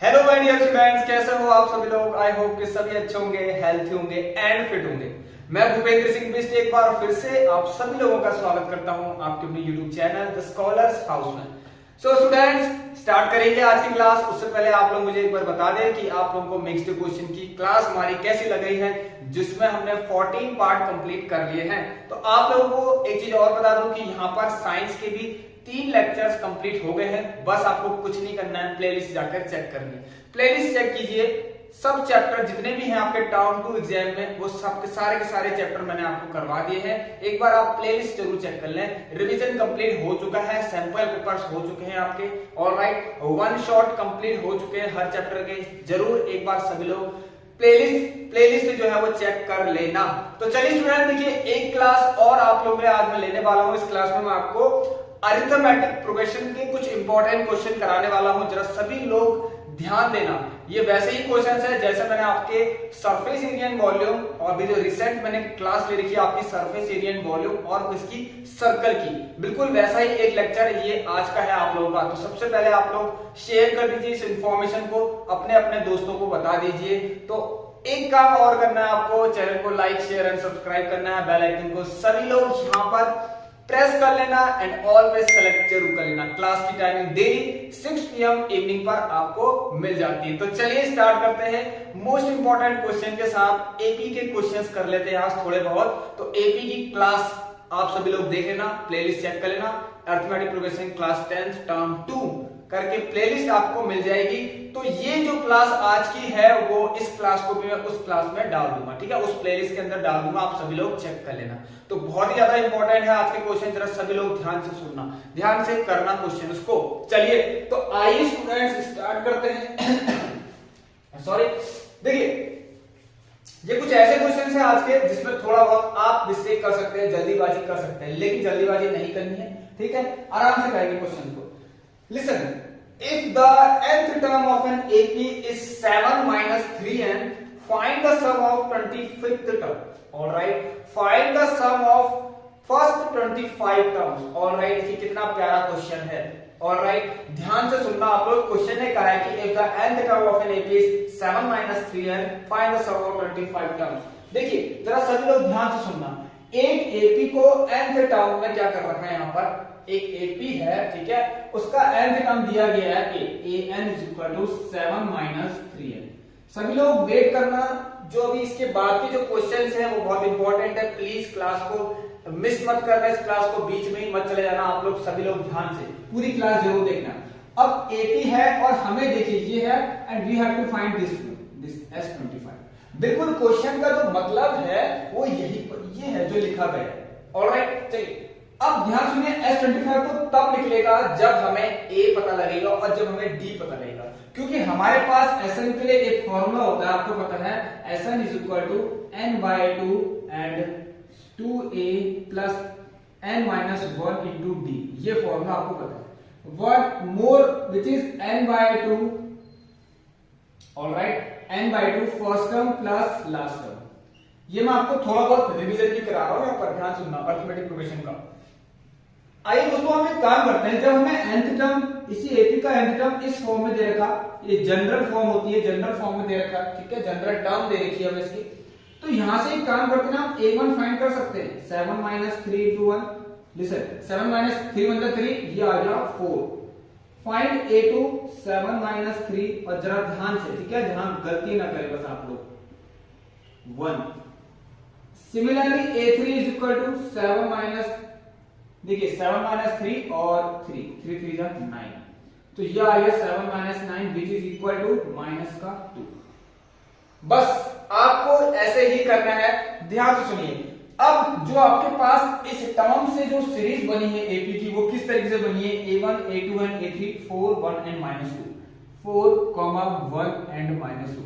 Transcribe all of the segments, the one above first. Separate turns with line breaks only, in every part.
Hello my dear students, कैसे हो आप सभी लोग। आई होप कि सभी अच्छे होंगे, हेल्थी होंगे एंड फिट होंगे। मैं भूपेंद्र सिंह बिष्ट एक बार फिर से आप सभी लोगों का स्वागत करता हूं आपके अपने YouTube channel the scholars house में। सो स्टूडेंट्स, स्टार्ट करेंगे आज की क्लास। उससे पहले आप लोग मुझे एक बार बता दें कि आप लोगों को मिक्स्ड क्वेश्चन की क्लास हमारी कैसी लग रही है, जिसमें हमने 14 पार्ट कंप्लीट कर लिए हैं। तो आप लोगों को एक चीज और बता दूं कि यहाँ पर साइंस के भी 3 लेक्चर्स कंप्लीट हो गए हैं। बस आपको कुछ नहीं करना है, प्लेलिस्ट जाकर चेक करनी है। प्लेलिस्ट चेक कीजिए, सब चैप्टर जितने भी हैं आपके टर्म 2 एग्जाम में वो सब के सारे चैप्टर मैंने आपको करवा दिए हैं। एक बार आप प्लेलिस्ट जरूर चेक कर लें। रिवीजन कंप्लीट हो चुका है, सैंपल पेपर्स हो चुके हैं आपके, ऑलराइट, वन शॉट कंप्लीट हो चुके हैं हर चैप्टर के। जरूर एक बार सभी लोग प्लेलिस्ट जो है वो चेक कर लेना। तो चलिए स्टूडेंट, देखिए एक क्लास और आप लोगों में आज मैं लेने वाला हूं। इस क्लास में मैं आपको अरिथमेटिक प्रोग्रेशन के कुछ इंपॉर्टेंट क्वेश्चन कराने वाला हूं। जरा सभी लोग ध्यान देना। ये वैसे ही क्वेश्चंस है जैसे मैंने आपके सरफेस एरिया एंड वॉल्यूम और भी जो रिसेंट मैंने क्लास ले रखी है आपकी सरफेस एरिया एंड वॉल्यूम और इसकी सर्कल की, बिल्कुल वैसा ही एक लेक्चर ये आज का है आप लोगों का। तो सबसे पहले आप लोग शेयर कर दीजिए इस इंफॉर्मेशन को, अपने अपने दोस्तों को बता दीजिए। तो एक काम और करना है आपको, चैनल को लाइक शेयर एंड सब्सक्राइब करना है, बेल आइकन को सभी लोग यहां पर प्रेस कर लेना एंड ऑल पे सेलेक्ट जरूर कर लेना। क्लास की टाइमिंग डेली 6 PM इवनिंग पर आपको मिल जाती है। तो चलिए स्टार्ट करते हैं मोस्ट इंपॉर्टेंट क्वेश्चन के साथ। एपी के क्वेश्चंस कर लेते हैं आज थोड़े बहुत। तो एपी की क्लास आप सभी लोग देख लेना, प्लेलिस्ट चेक कर लेना। अरिथमेटिक प्रोग्रेशन क्लास 10 टर्म 2 करके प्लेलिस्ट आपको मिल जाएगी। तो ये जो क्लास आज की है वो इस क्लास को भी मैं उस क्लास में डाल दूंगा, ठीक है, उस प्लेलिस्ट के अंदर डाल दूंगा, आप सभी लोग चेक कर लेना। तो बहुत ही ज्यादा इंपॉर्टेंट है आज के क्वेश्चन, जरा सभी लोग ध्यान से सुनना, ध्यान से करना क्वेश्चन उसको। चलिए तो आइए स्टूडेंट्स स्टार्ट करते हैं। सॉरी, देखिए ये कुछ ऐसे क्वेश्चन है आज के जिसमें थोड़ा बहुत आप मिस्टेक कर सकते हैं, जल्दीबाजी कर सकते हैं, लेकिन जल्दीबाजी नहीं करनी है, ठीक है, आराम से करेंगे क्वेश्चन को। Listen, if the nth term of an AP is 7 minus 3n, find the sum of 25th term. All right, find the sum of first 25 terms. All right, ये कितना प्यारा क्वेश्चन है। All right, ध्यान से सुनना आप लोग। क्वेश्चन ने कहा है कि if the nth term of an AP is 7 minus 3n, find the sum of 25 terms. देखिए जरा सभी लोग ध्यान से सुनना। एक एपी को nth टर्म में क्या कर रखा है, यहाँ पर एक एपी है, ठीक है, उसका nth टर्म दिया गया है an = 7 minus 3n। सभी लोग वेट करना, जो अभी इसके बाद के जो क्वेश्चंस हैं वो बहुत इंपॉर्टेंट है। प्लीज क्लास को मिस मत करना, इस क्लास को बीच में ही मत चले जाना। आप लोग सभी लोग ध्यान से पूरी क्लास जरूर देखना। अब एपी है और हमें देखिए ये है and we have to find this S25। बिल्कुल क्वेश्चन का जो मतलब है वो यही ये है जो लिखा गया है। ऑलराइट, चलिए अब ध्यान सुनिए। S25 तो तब निकलेगा जब हमें A पता लगेगा और जब हमें D पता लगेगा, क्योंकि हमारे पास SN के लिए एक फॉर्मूला होता है, आपको पता है, SN = n/2 and 2A plus n-1 into D। ये फॉर्मूला आपको पता है। What more which is n/2, alright, n/2 first term plus last term. ये मैं आपको थोड़ा बहुत रिवीजन भी करा रहा हूं, यहाँ पर ध्यान सुनना अरिथमेटिक प्रोग्रेशन का। आइए दोस्तों, हम एक काम करते हैं। जब हमें nth टर्म, इसी एपी का nth टर्म इस फॉर्म में दे रखा, ये जनरल फॉर्म होती है, जनरल फॉर्म में दे रखा, ठीक है, जनरल टर्म दे रखी है हमें इसकी। तो यहां से एक काम करते हैं, हम a1 फाइंड कर सकते हैं। 7 minus 3 into 1, लिसन, 7 minus 3 मतलब 3, ये आ गया 4। फाइंड a2, 7 minus 3, और जरा ध्यान से, ठीक है, जहां गलती ना करें बस आप लोग, 1। सिमिलरली a3 = 7 minus, देखिए 7 minus 3 और 3 3 जा 9, तो यह आ गया 7 minus 9 which is equal to -2। बस आपको ऐसे ही करना है, ध्यान से सुनिए। अब जो आपके पास इस टर्म से जो सीरीज बनी है एपी की, वो किस तरीके से बनी है, a1 a2 and a3 4 1 and -2, 4, 1 and -2।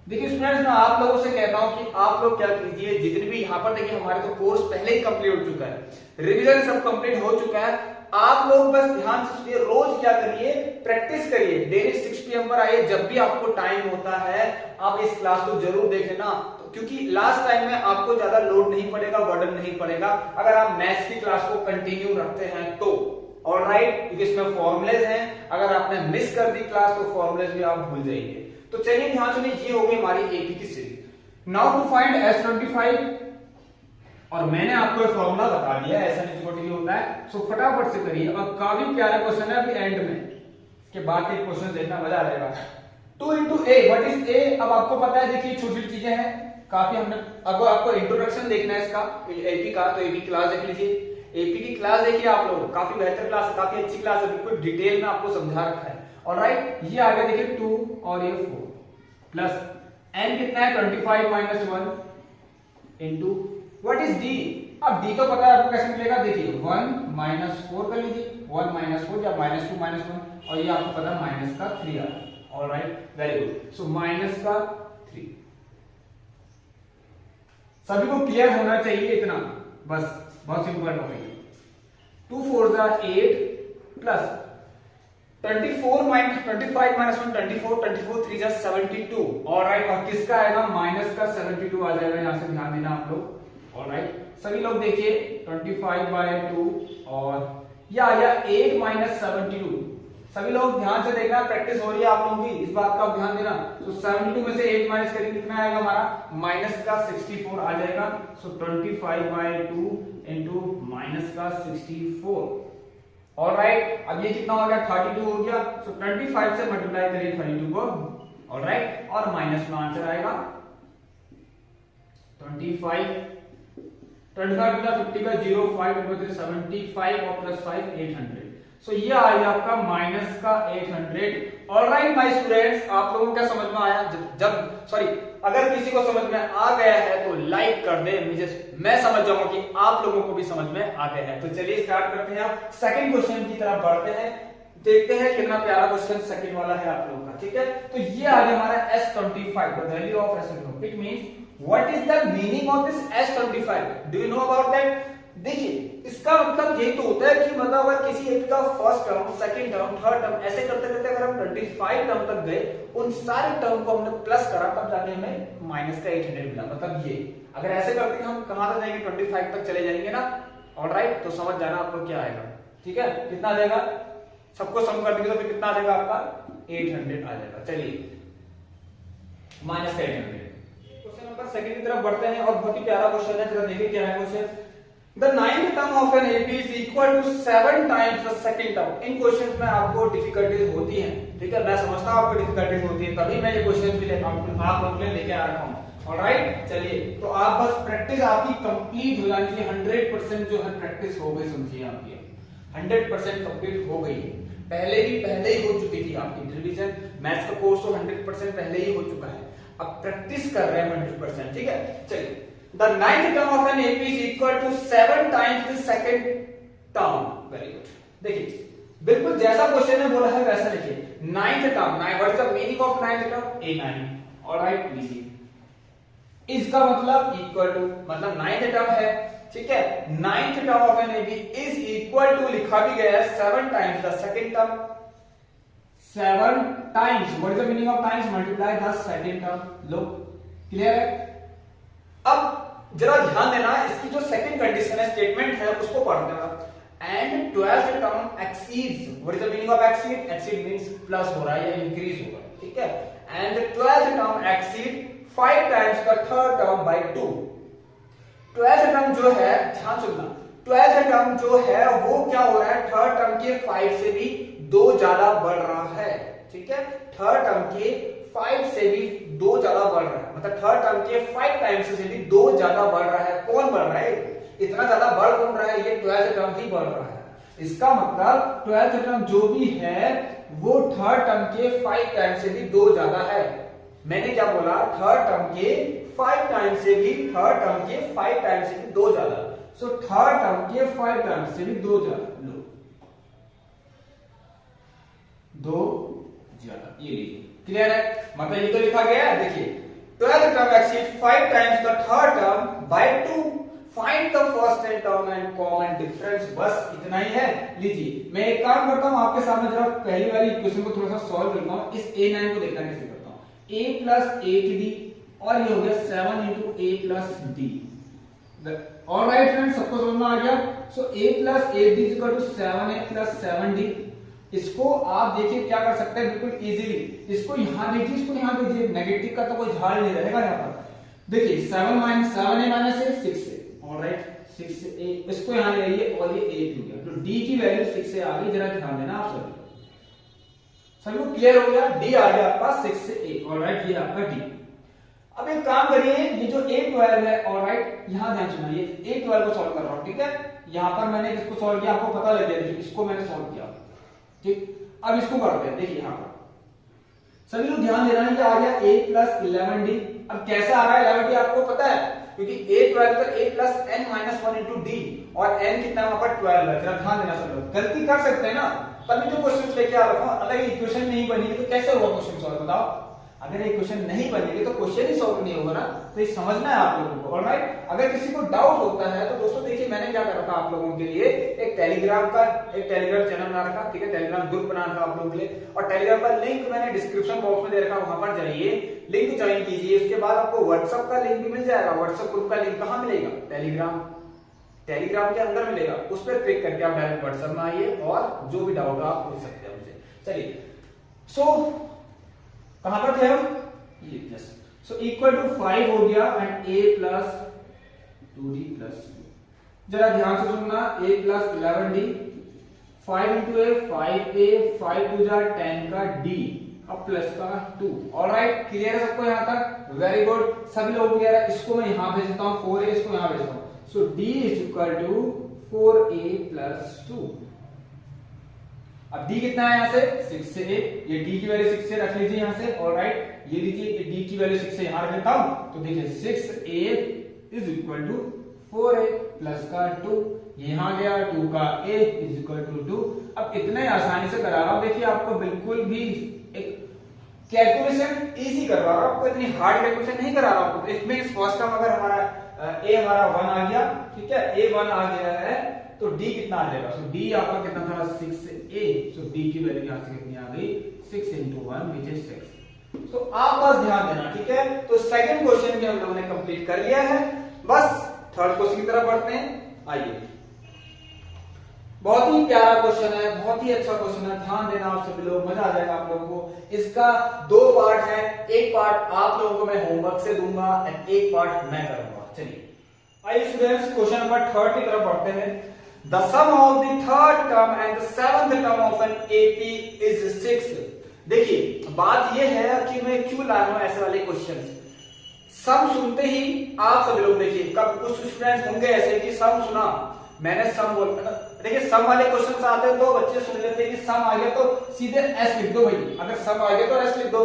देखिए स्टूडेंट्स, मैं आप लोगों से कहता हूं कि आप लोग क्या कीजिए, जितने भी यहाँ पर देखिए हमारे तो कोर्स पहले ही कंप्लीट हो चुका है, रिवीजन सब कंप्लीट हो चुका है। आप लोग बस ध्यान से सुनिए, रोज क्या करिए, प्रैक्टिस करिए, डेली 6 PM पर आइए। जब भी आपको टाइम होता है आप इस क्लास को जरूर देख लेना, तो क्योंकि लास्ट टाइम में आपको ज्यादा लोड नहीं पड़ेगा, बर्डन नहीं पड़ेगा अगर आप मैथ्स की क्लास को कंटिन्यू रखते हैं तो। ऑलराइट, क्योंकि इसमें फॉर्मुलेज हैं, अगर आपने मिस कर दी क्लास तो फॉर्मुलेज भी आप भूल जाएंगे। तो चलिए ध्यान सुनिए, ये हो गई हमारी एपी की series. Now to find S25, और मैंने आपको ये फॉर्मूला बता दिया ऐसा नहीं होता है, सो फटाफट से करिए। और काफी प्यारा क्वेश्चन है अभी एंड में, इसके बाद के क्वेश्चन देखना मजा आ जाएगा। 2 into a, what is a? अब आपको पता है, देखिए छोटी छोटी चीजें हैं, काफी हमने अब आपको इंट्रोडक्शन देखना है इसका एपी का, तो एपी क्लास देख लीजिए। एपी की क्लास देखिए आप लोग, काफी बेहतर क्लास है, काफी अच्छी क्लास है, बिल्कुल डिटेल में आपको समझा रखा है। ऑलराइट, ये आ गया देखिए 2 और ये 4 प्लस n कितना है 25 minus 1 into what is d? अब d तो पता है आपको कैसे मिलेगा, देखिए 1 माइनस 4 कर लीजिए, 1 माइनस 4 या माइनस 2 माइनस 1, और ये आपको पता है माइनस का 3 आ रहा है। Alright, very good. So minus का 3, सभी को क्लियर होना चाहिए इतना, बस बहुत simple topic. 2 4 8 plus 24 minus 25 minus 1 24, 24 3 72। Alright, और किसका आएगा माइनस का 72 आ जाएगा, यहां से ध्यान देना आप लोग। ऑलराइट, सभी लोग देखिए 25/2 और ये आ गया 8 माइनस 72। सभी लोग ध्यान से देखना, प्रैक्टिस हो रही है आप लोगों की, इस बात का ध्यान देना। तो 72 में से 8 माइनस करेंगे कितना आएगा हमारा, माइनस का 64 आ जाएगा। सो 25/2 इंटू माइनस का 64। ऑलराइट, अब ये कितना हो गया 32 हो गया। सो 25 से मल्टीप्लाई करिए 32 को। ऑलराइट, और माइनस में आंसर आएगा 25 25 50 का 0 5 75 और प्लस 5 800। सो ये आ गया आपका माइनस का 800। ऑलराइट माय स्टूडेंट्स, आप लोगों को क्या समझ में आया? अगर किसी को समझ में आ गया है तो लाइक कर दे, मैं समझ जाऊंगा कि आप लोगों को भी समझ में आ गया है। तो चलिए स्टार्ट करते हैं, आप सेकंड क्वेश्चन की तरफ बढ़ते हैं, देखते हैं कितना प्यारा क्वेश्चन सेकंड वाला है आप लोगों का। ठीक है, तो ये आ गया हमारा S25, the value of S25। It means what is the meaning of this S25? Do you know about that? देखिए, इसका मतलब यही तो होता है कि मतलब अगर किसी एपी का first term, second term, third term ऐसे करते करते अगर हम 25 टर्म तक गए, उन सारे टर्म को हमने प्लस करा, तब जाके हमें माइनस का 800 मिला। मतलब ये अगर ऐसे करते हम कहां तक जाएंगे, 25 तक चले जाएंगे ना। ऑलराइट, तो समझ जाना आपको क्या आएगा। ठीक है, कितना आ जाएगा, सबको सम कर देंगे तो फिर कितना आ जाएगा आपका 800 आ जाएगा। चलिए माइनस का 800। क्वेश्चन नंबर सेकंड की तरफ बढ़ते हैं, और बहुत ही प्यारा क्वेश्चन है, जरा देखिए क्या है question. The ninth term of an AP is equal to 7 times the second term। In questions में आपको डिफिकल्टीज होती हैं, ठीक है, मैं समझता हूं आपको डिफिकल्टीज होती है, तभी मैं ये क्वेश्चंस भी आप लोगों के लिए लेके आ रखा हूं। ऑलराइट, चलिए, तो आप बस प्रैक्टिस आपकी कंप्लीट हो जानी चाहिए, 100% जो है प्रैक्टिस हो गई, समझिए आपकी 100% कंप्लीट हो गई है। पहले ही हो चुकी थी आपकी रिवीजन, मैथ्स का कोर्स तो 100% पहले ही हो चुका है, अब प्रैक्टिस कर रहे हैं 100%। ठीक है, चलिए, the ninth term of an AP is equal to 7 times the second term। Very good, देखिए बिल्कुल जैसा क्वेश्चन ने बोला है वैसा लिखिए। Ninth term, what is the meaning of ninth term? A9। Alright, लीजिए, इसका मतलब इक्वल टू, मतलब नाइन्थ टर्म है, ठीक है, ninth term of an AP is equal to, लिखा भी गया है 7 times the second term. 7 times, what is the meaning of times? Multiply the second term. लो, क्लियर है? अब जरा ध्यान देना, इसकी जो सेकंड कंडीशन है, स्टेटमेंट है, उसको पढ़ते हैं। And 12th term exceeds, what is the meaning of exceed? Exceed means plus हो रहा है या इंक्रीज हो रहा है, ठीक है। And 12th term exceed 5 times the third term by 2। 12th term जो है, ध्यान सुनना, 12th टर्म जो है वो क्या हो रहा है, थर्ड टर्म के 5 से भी 2 ज्यादा बढ़ रहा है, ठीक है, थर्ड टर्म के 5 से भी 2 ज्यादा बढ़ रहा है, मतलब थर्ड टर्म के 5 टाइम्स से भी 2 ज्यादा बढ़ रहा है। कौन बढ़ रहा है? इतना ज्यादा बढ़ कौन रहा है? ये 12th टर्म ही बढ़ रहा है। इसका मतलब 12th टर्म जो भी है वो थर्ड टर्म के 5 टाइम्स से भी 2 ज्यादा है। मैंने क्या बोला? थर्ड टर्म के 5 टाइम्स से भी, थर्ड टर्म के 5 टाइम्स से भी 2 ज्यादा। सो थर्ड टर्म के 5 टाइम्स से भी 2 ज्यादा, लो 2 ज्यादा, ये लीजिए, क्लियर है? मतलब ये तो लिखा गया है, देखिए 12th term exceed 5 times the third term by 2, find the first term and common difference. बस इतना ही है। लीजिए, मैं एक काम करता हूं, आपके सामने जरा पहली वाली इक्वेशन को थोड़ा सा सॉल्व करता हूं। इस A9 को देखना कैसे करता हूं। A plus 8D और ये हो गया 7 into A plus D। Alright friends, सबको समझ में आ गया। So a plus 8d equal to 7a plus 7d। इसको आप देखिए क्या कर सकते हैं बिल्कुल इजीली, इसको यहां देखिए, इसको यहां दीजिए, नेगेटिव का तो कोई झाड़ नहीं रहेगा यहां पर। देखिए 7a minus 6a, alright 6a, इसको यहां ले आइए और ये 8 हो गया, तो d की वैल्यू 6a आ गई। जरा ध्यान देना आप सभी को क्लियर हो गया, d आ गया आपका 6a, ऑलराइट ये आपका d। अब एक काम करिए, ये जो a12 है, ऑलराइट यहां ध्यान सुनाइए, a12 को सॉल्व कर रहा हूं, ठीक है। यहां पर मैंने इसको सॉल्व किया, आपको पता लग गया, देखिए इसको मैंने सॉल्व किया, ठीक। अब इसको करते हैं, देखिए यहां पर सभी लोग ध्यान दे रहे हैं, ये आ गया a प्लस 11d। अब कैसे आ रहा है 11d आपको पता है, क्योंकि a12 तो a plus n minus 1 into d, और n कितना वहां पर 12 है। जरा ध्यान देना सब लोग, गलती कर सकते हैं ना, तभी तो क्वेश्चन लेके आ रहा हूं। अगर इक्वेशन नहीं बनेगी तो कैसे होगा क्वेश्चन सॉल्व, बताओ। अगर इक्वेशन नहीं बनेगी तो क्वेश्चन ही सॉल्व नहीं होगा ना, तो ये समझना है आप लोगों को, ऑलराइट। अगर किसी को डाउट होता है तो दोस्तों देखिए, मैंने क्या कर रखा आप लोगों के लिए, एक टेलीग्राम चैनल बना रखा, ठीक है, टेलीग्राम ग्रुप बना रखा आप लोगों के लिए, और टेलीग्राम का लिंक मैंने डिस्क्रिप्शन बॉक्स में दे रखा, वहां पर जाइए, लिंक ज्वाइन कीजिए। उसके बाद आपको व्हाट्सएप का लिंक भी मिल जाएगा। व्हाट्सएप ग्रुप का लिंक कहां मिलेगा, टेलीग्राम के अंदर मिलेगा, उस पर क्लिक करके आप डायरेक्ट व्हाट्सएप में आइए और जो भी डाउट आप पूछ सकते हैं मुझसे। चलिए, सो कहां पर थे हम, ये प्लस, सो इक्वल टू 5 हो गया, and a plus 2d plus 2। जरा ध्यान से सुनना, a plus 11d, 5 into a 5a, 5 टू जा 10 का d, अब प्लस का 2। ऑलराइट, क्लियर है सबको यहां तक, वेरी गुड, सभी लोग क्लियर है। इसको मैं यहां भेजता हूं 4a, इसको यहां भेजता हूं, so d is equal to 4a plus 2। अब d कितना है यहां से 6 से 8, ये d की वैल्यू 6 से रख लीजिए यहां से, ऑलराइट। ये लीजिए, ये d की वैल्यू 6 से यहां रख देता हूं, तो देखिए 6a is equal to 4a plus का 2, यहां गया 2 का a इज इक्वल टू 2। अब इतने आसानी से करा रहा हूं, देखिए आपको बिल्कुल भी एक कैलकुलेशन इजी करवा रहा हूं, आपको इतनी हार्ड कैलकुलेशन नहीं करा रहा हूं। इट मींस फर्स्ट टर्म अगर हमारा a हमारा 1 आ गया, ठीक है, a 1 आ गया है, तो d कितना आ जाएगा, सो d आपका कितना था 6a, सो d की वैल्यू यहां से कितनी आ गई 6 into 1 which is 6। तो आप बस ध्यान देना, ठीक है। तो सेकंड क्वेश्चन भी हम लोगों ने कंप्लीट कर लिया है, बस थर्ड क्वेश्चन की तरफ बढ़ते हैं। आइए, बहुत ही प्यारा क्वेश्चन है, बहुत ही अच्छा क्वेश्चन है, ध्यान देना आप सभी लोग, मजा आ जाएगा आप लोगों को। इसका 2 पार्ट है, एक पार्ट आप लोगों को मैं होमवर्क से दूंगा और एक पार्ट मैं करूंगा। चलिए आइए स्टूडेंट्स, क्वेश्चन नंबर 3 की तरफ बढ़ते हैं। The sum of the third term and the seventh term of an AP is 6। देखिए बात यह है कि मैं क्यों ला रहा हूं ऐसे वाले क्वेश्चन। सम सुनते ही आप सभी लोग देखिए, कब कुछ स्टूडेंट्स होंगे ऐसे कि सम सुना, मैंने सम बोला, देखिए सम वाले क्वेश्चन आते हैं तो बच्चे सुन लेते हैं कि सम आ गया तो सीधे एस लिख दो भाई, अगर सम आ गया तो एस लिख दो,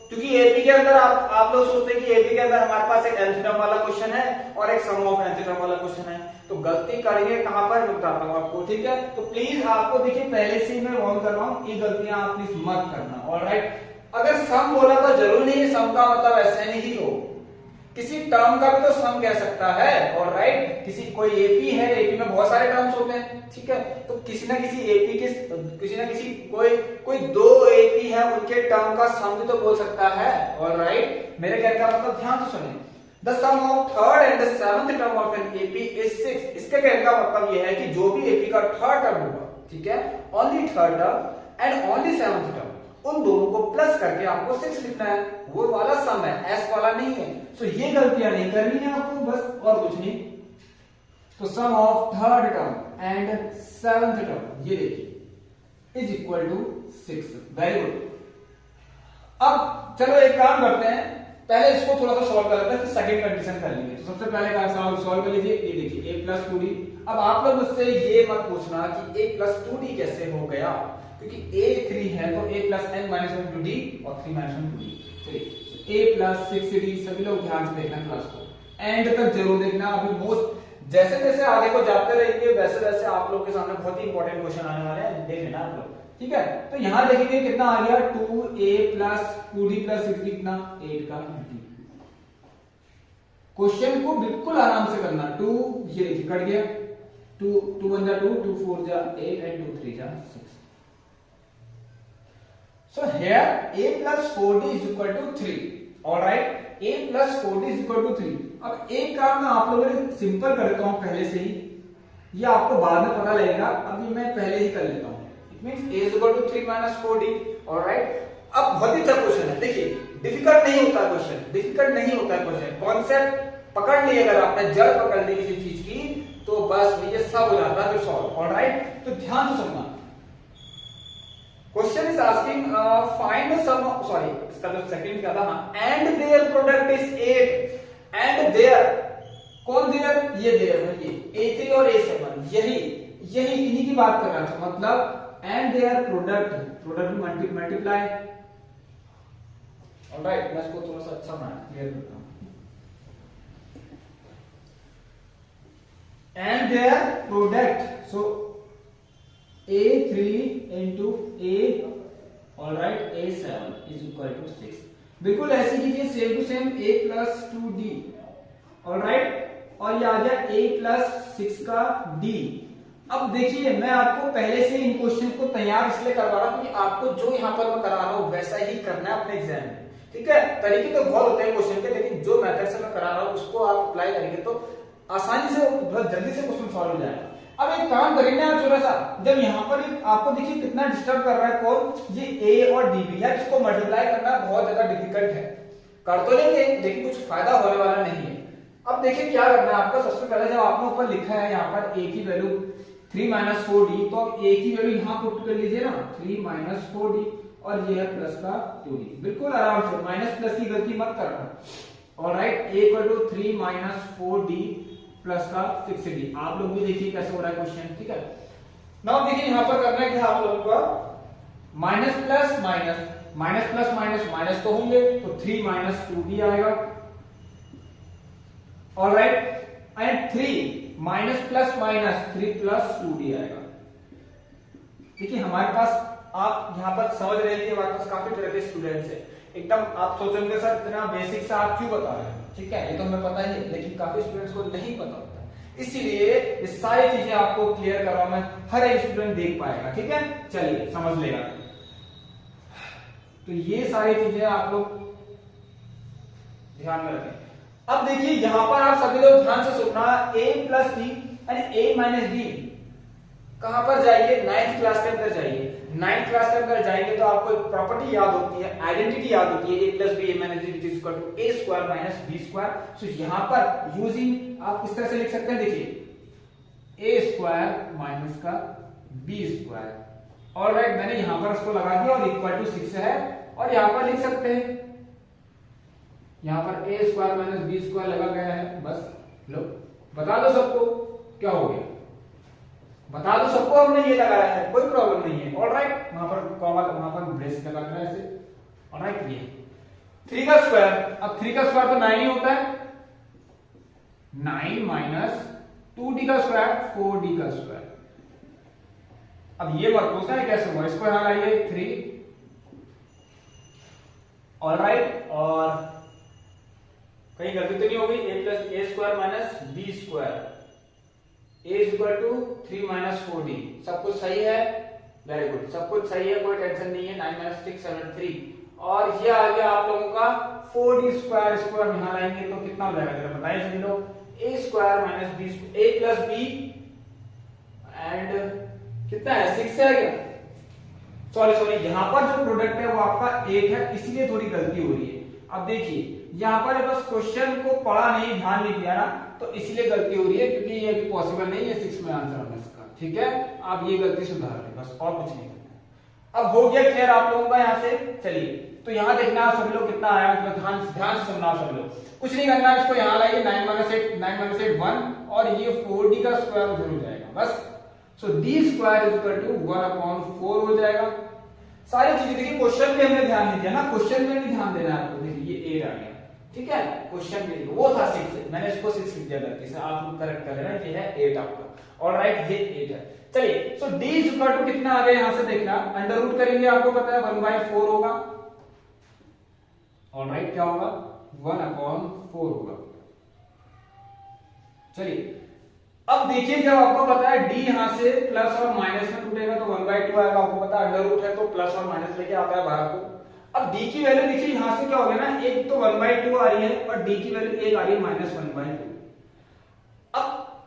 क्योंकि एपी के अंदर आप लोग सोचते हैं कि एपी के अंदर हमारे पास एक nth टर्म वाला क्वेश्चन है और एक सम ऑफ nth टर्म वाला क्वेश्चन है, तो गलती करेंगे कहां पर, मैं बताता हूं आपको, ठीक है। तो प्लीज आपको देखिए पहले से ही मैं वार्न कर रहा हूं, ये गलतियां आप प्लीज मत करना, ऑलराइट। अगर सम बोला तो जरूर नहीं सम का मतलब ऐसे नहीं हो, किसी टर्म का भी तो सम कह सकता है, ऑलराइट। किसी कोई एपी है, एपी में बहुत सारे टर्म्स होते हैं, ठीक है, तो किसी ना किसी एपी के किसी ना किसी कोई 2 एपी है, उनके टर्म का सम भी तो बोल सकता है, ऑलराइट। मेरे कहने का मतलब ध्यान से सुनिए, the sum of third and the seventh term of an AP is 6। इसके कहने का मतलब यह है कि जो भी एपी का थर्ड टर्म होगा, ठीक है, only third term and only seventh term, उन दोनों को प्लस करके आपको 6 लिखना है, वो वाला सम है, एस वाला नहीं है। सो ये गलतियां नहीं करनी है आपको, बस और कुछ नहीं। तो sum of third term and seventh term, ये देखिए, is equal to 6। Very good. अब चलो एक काम करते हैं, पहले इसको थोड़ा सा सॉल्व कर लेते हैं, फिर सेकंड कंडीशन कर लेंगे। तो सबसे पहले का सॉल्व कर लीजिए, ये देखिए a प्लस 2d। अब आप लोग मुझसे ये मत पूछना कि a प्लस 2d कैसे हो गया, क्योंकि a 3 है तो a प्लस n माइनस 1 टू d और 3 माइनस 1 टू d। चलिए a प्लस 6d, सभी लोग ध्यान से देखना क्लास को, एंड तक जरूर देखना। अभी मोस्ट जैसे जैसे आगे को जाते रहेंगे वैसे वैसे आप लोग के सामने बहुत ही इंपॉर्टेंट क्वेश्चन आने वाले हैं, देख लेना आप लोग, ठीक है। तो यहां देखेंगे कितना आ गया, 2a plus 2d plus 6d कितना 8 का d। क्वेश्चन को बिल्कुल आराम से करना, 2 ये देखिए कट गया, 2 1 जा 2, 2 4 जा 8 एंड 2 3 जा 6। So here a plus 4d is equal to 3. All right, a plus 4d is equal to 3. अब एक काम मैं आप लोगों ने सिंपल कर देता हूं पहले से ही, ये आपको बाद में पता लगेगा, अभी मैं पहले ही कर लेता हूं। It means a is equal to 3 minus 4d। Alright, अब बहुत ही टफ क्वेश्चन है, देखिए डिफिकल्ट नहीं होता क्वेश्चन, डिफिकल्ट नहीं होता क्वेश्चन, कॉन्सेप्ट पकड़ लिए अगर आपने, जड़ पकड़ ली किसी चीज की तो बस ये सब हो जाता है फिर सॉल्व। ऑलराइट, तो ध्यान से सुनना। Question is asking find sum, sorry इसका जो सेकंड क्या था, and their product is 8 and their, कौन देयर, ये देयर है, ये A3 और A7, यही इन्हीं की बात कर रहा था, मतलब and their product multiply. Alright, मैं इसको थोड़ा सा अच्छा बना क्लियर करता हूं। And their product, so A3 into A, alright, A7 is equal to 6। बिल्कुल ऐसी कीजिए, same to same A plus 2D, alright, और ये आ गया A प्लस 6 का D। अब देखिए मैं आपको पहले से इन क्वेश्चन को तैयार इसलिए करवा रहा हूं कि आपको जो यहाँ पर मैं करा रहा हूं वैसा ही करना है अपने एग्जाम में, ठीक है। तरीके तो बहुत होते हैं क्वेश्चन के, लेकिन जो मेथड से मैं करा रहा हूं उसको आप अप्लाई करेंगे तो आसानी से, बहुत जल्दी से क्वेश्चन सॉल्व हो जाएगा। अब एक काम करेंगे आप थोड़ा सा, जब यहाँ पर आपको देखिए कितना डिस्टर्ब कर रहा है कौन, ये A और D भी है, इसको मल्टीप्लाई करना बहुत ज्यादा डिफिकल्ट है, कर तो लेंगे लेकिन कुछ फायदा होने वाला नहीं है। अब देखिए क्या करना है आपका, सबसे पहले जब आपने ऊपर लिखा है यहाँ पर A की वैल्यू 3 माइनस 4D, तो अब A की वैल्यू यहाँ पुट कर लीजिए ना, 3 माइनस 4D, और ये है प्लस का 2D, बिल्कुल आराम से, माइनस प्लस की गलती मत करना। Alright, A equal to 3 minus 4D plus का 6D। आप लोग भी देखिए कैसे हो रहा है क्वेश्चन, ठीक है। नाउ देखिए यहाँ पर करना है कि आप लोगों को minus plus minus, minus plus minus minus तो होंगे, तो 3 माइनस 2D आएगा, alright, and 3 minus plus minus 3 plus 2D आएगा। देखिए हमारे पास, आप यहाँ पर समझ रहे हैं कि हमारे पास काफी तरह के स्टूडेंट्स हैं, एकदम आप सोचेंगे सर इतना बेसिक से आप क्यों बता रहे हैं, ठीक है, ये तो हमें पता ही है, लेकिन काफी स्टूडेंट्स को नहीं पता होता, इसीलिए ये सारी चीजें आपको क्लियर कर रहा हूं मैं, हर एक स्टूडेंट देख पाएगा, ठीक है, चलिए समझ लेगा। तो ये सारी चीजें आप लोग ध्यान में रखें। अब देखिए यहां पर आप सभी लोग ध्यान से सुनना, A plus D and A minus D कहां पर जाइए, 9th क्लास के अंदर जाइए। 9th क्लास के अंदर जाएंगे तो आपको एक प्रॉपर्टी याद होती है, आइडेंटिटी याद होती है, A plus B A minus D which is equal to A square minus B square. So यहां पर यूजिंग आप इस तरह से लिख सकते हैं, देखिए A स्क्वायर माइनस का B स्क्वायर, ऑलराइट, मैंने यहां पर इसको लगा दिया और इक्वल टू 6 है, और यहां पर लिख सकते हैं, यहां पर A square minus B square लगा गया है, बस लो बता दो सबको क्या हो गया, बता दो सबको हमने ये लगाया है, कोई प्रॉब्लम नहीं है, ऑलराइट, वहां पर कॉमा, वहां पर ब्रेस लगा है ऐसे, ऑलराइट, ये 3 का स्क्वायर, अब 3 का स्क्वायर तो 9 ही होता है, 9 माइनस 2D का स्क्वायर 4D का स्क्वायर। अब ये मत पूछना है कैसे हुआ, इसको यहां लाइए 3, ऑलराइट, और कहीं गलती तो नहीं हो गई, A plus A square minus B square, A is equal to 3 minus 4D, सब कुछ सही है, वेरी गुड, सब कुछ सही है, कोई टेंशन नहीं है, 9 माइनस 6 7 3, और ये आ गया आप लोगों का 4D स्क्वायर, इसको हम यहां लाएंगे तो कितना हो जाएगा जरा बताइए सभी लोग, A square minus B, A plus B and कितना है 6 है क्या, सॉरी यहां पर जो प्रोडक्ट है वो आपका 8 है, इसलिए थोड़ी गलती हो रही है। अब देखिए यहां पर बस क्वेश्चन को पढ़ा नहीं, ध्यान नहीं दिया ना, तो इसलिए गलती हो रही है, क्योंकि ये अभी पॉसिबल नहीं है 6 में आंसर होना इसका, ठीक है, आप ये गलती सुधार लें बस, और कुछ नहीं करना। अब हो गया क्लियर आप लोगों का यहां से, चलिए तो यहां देखना सभी लोग कितना आया, मतलब ध्यान से सुनना सभी लोग, कुछ नहीं करना, इसको यहां लाइए, 9 माइनस 8 1, और ये 4D का स्क्वायर उधर हो जाएगा बस, so D square is equal to 1/4 हो जाएगा। सारी चीजें देखिए, क्वेश्चन में हमने ध्यान नहीं दिया ना, क्वेश्चन में भी ध्यान देना है आपको, देखिए ये 8 आ गया, ठीक है, क्वेश्चन में वो था 6, मैंने इसको 6 लिख दिया गलती से, आप लोग करेक्ट कर लेना, ये है 8 आपका, ऑलराइट, ये 8 है। चलिए सो D इज इक्वल टू कितना आ गया यहां से देखना, अंडर रूट करेंगे, आपको पता है 1/4 होगा, ऑलराइट, क्या होगा 1/4 होगा। चलिए अब देखिए, जब आपको पता है D यहां से प्लस और माइनस में टूटेगा तो 1/2 आएगा, आपको पता है अंडर रूट है तो प्लस और माइनस लेके आता है बाहर को। अब डी की वैल्यू देखिए यहां से क्या हो गया ना, एक तो 1/2 आ रही है और डी की वैल्यू एक आ रही है -1/2। अब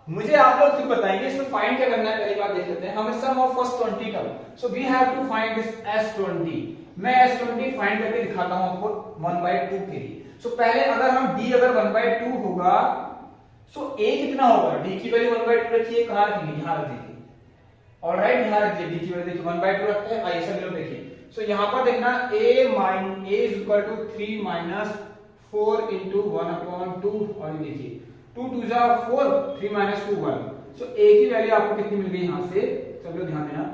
मुझे आप लोग खुद बताएंगे इसमें फाइंड क्या करना है। पहली बात देख लेते हैं, हमें sum of first 20 term, so we have to find this S20। मैं S20 फाइंड करके दिखाता हूं आपको 1/2 के लिए। सो पहले अगर हम d अगर 1/2 होगा, सो a कितना होगा, d की वैल्यू 1/2 रखिए, कहां रखेंगे, यहां रख दीजिए। ऑलराइट, यहां रख दीजिए, d की वैल्यू देखिए 1/2 रखते हैं। आइए सब लोग देखिए, सो यहां पर देखना a is equal to 3 minus 4 into 1/2 और देखिए 2 2 जा 4, 3 minus 2 1। सो a की वैल्यू आपको कितनी मिल गई यहां से, सब लोग ध्यान देना,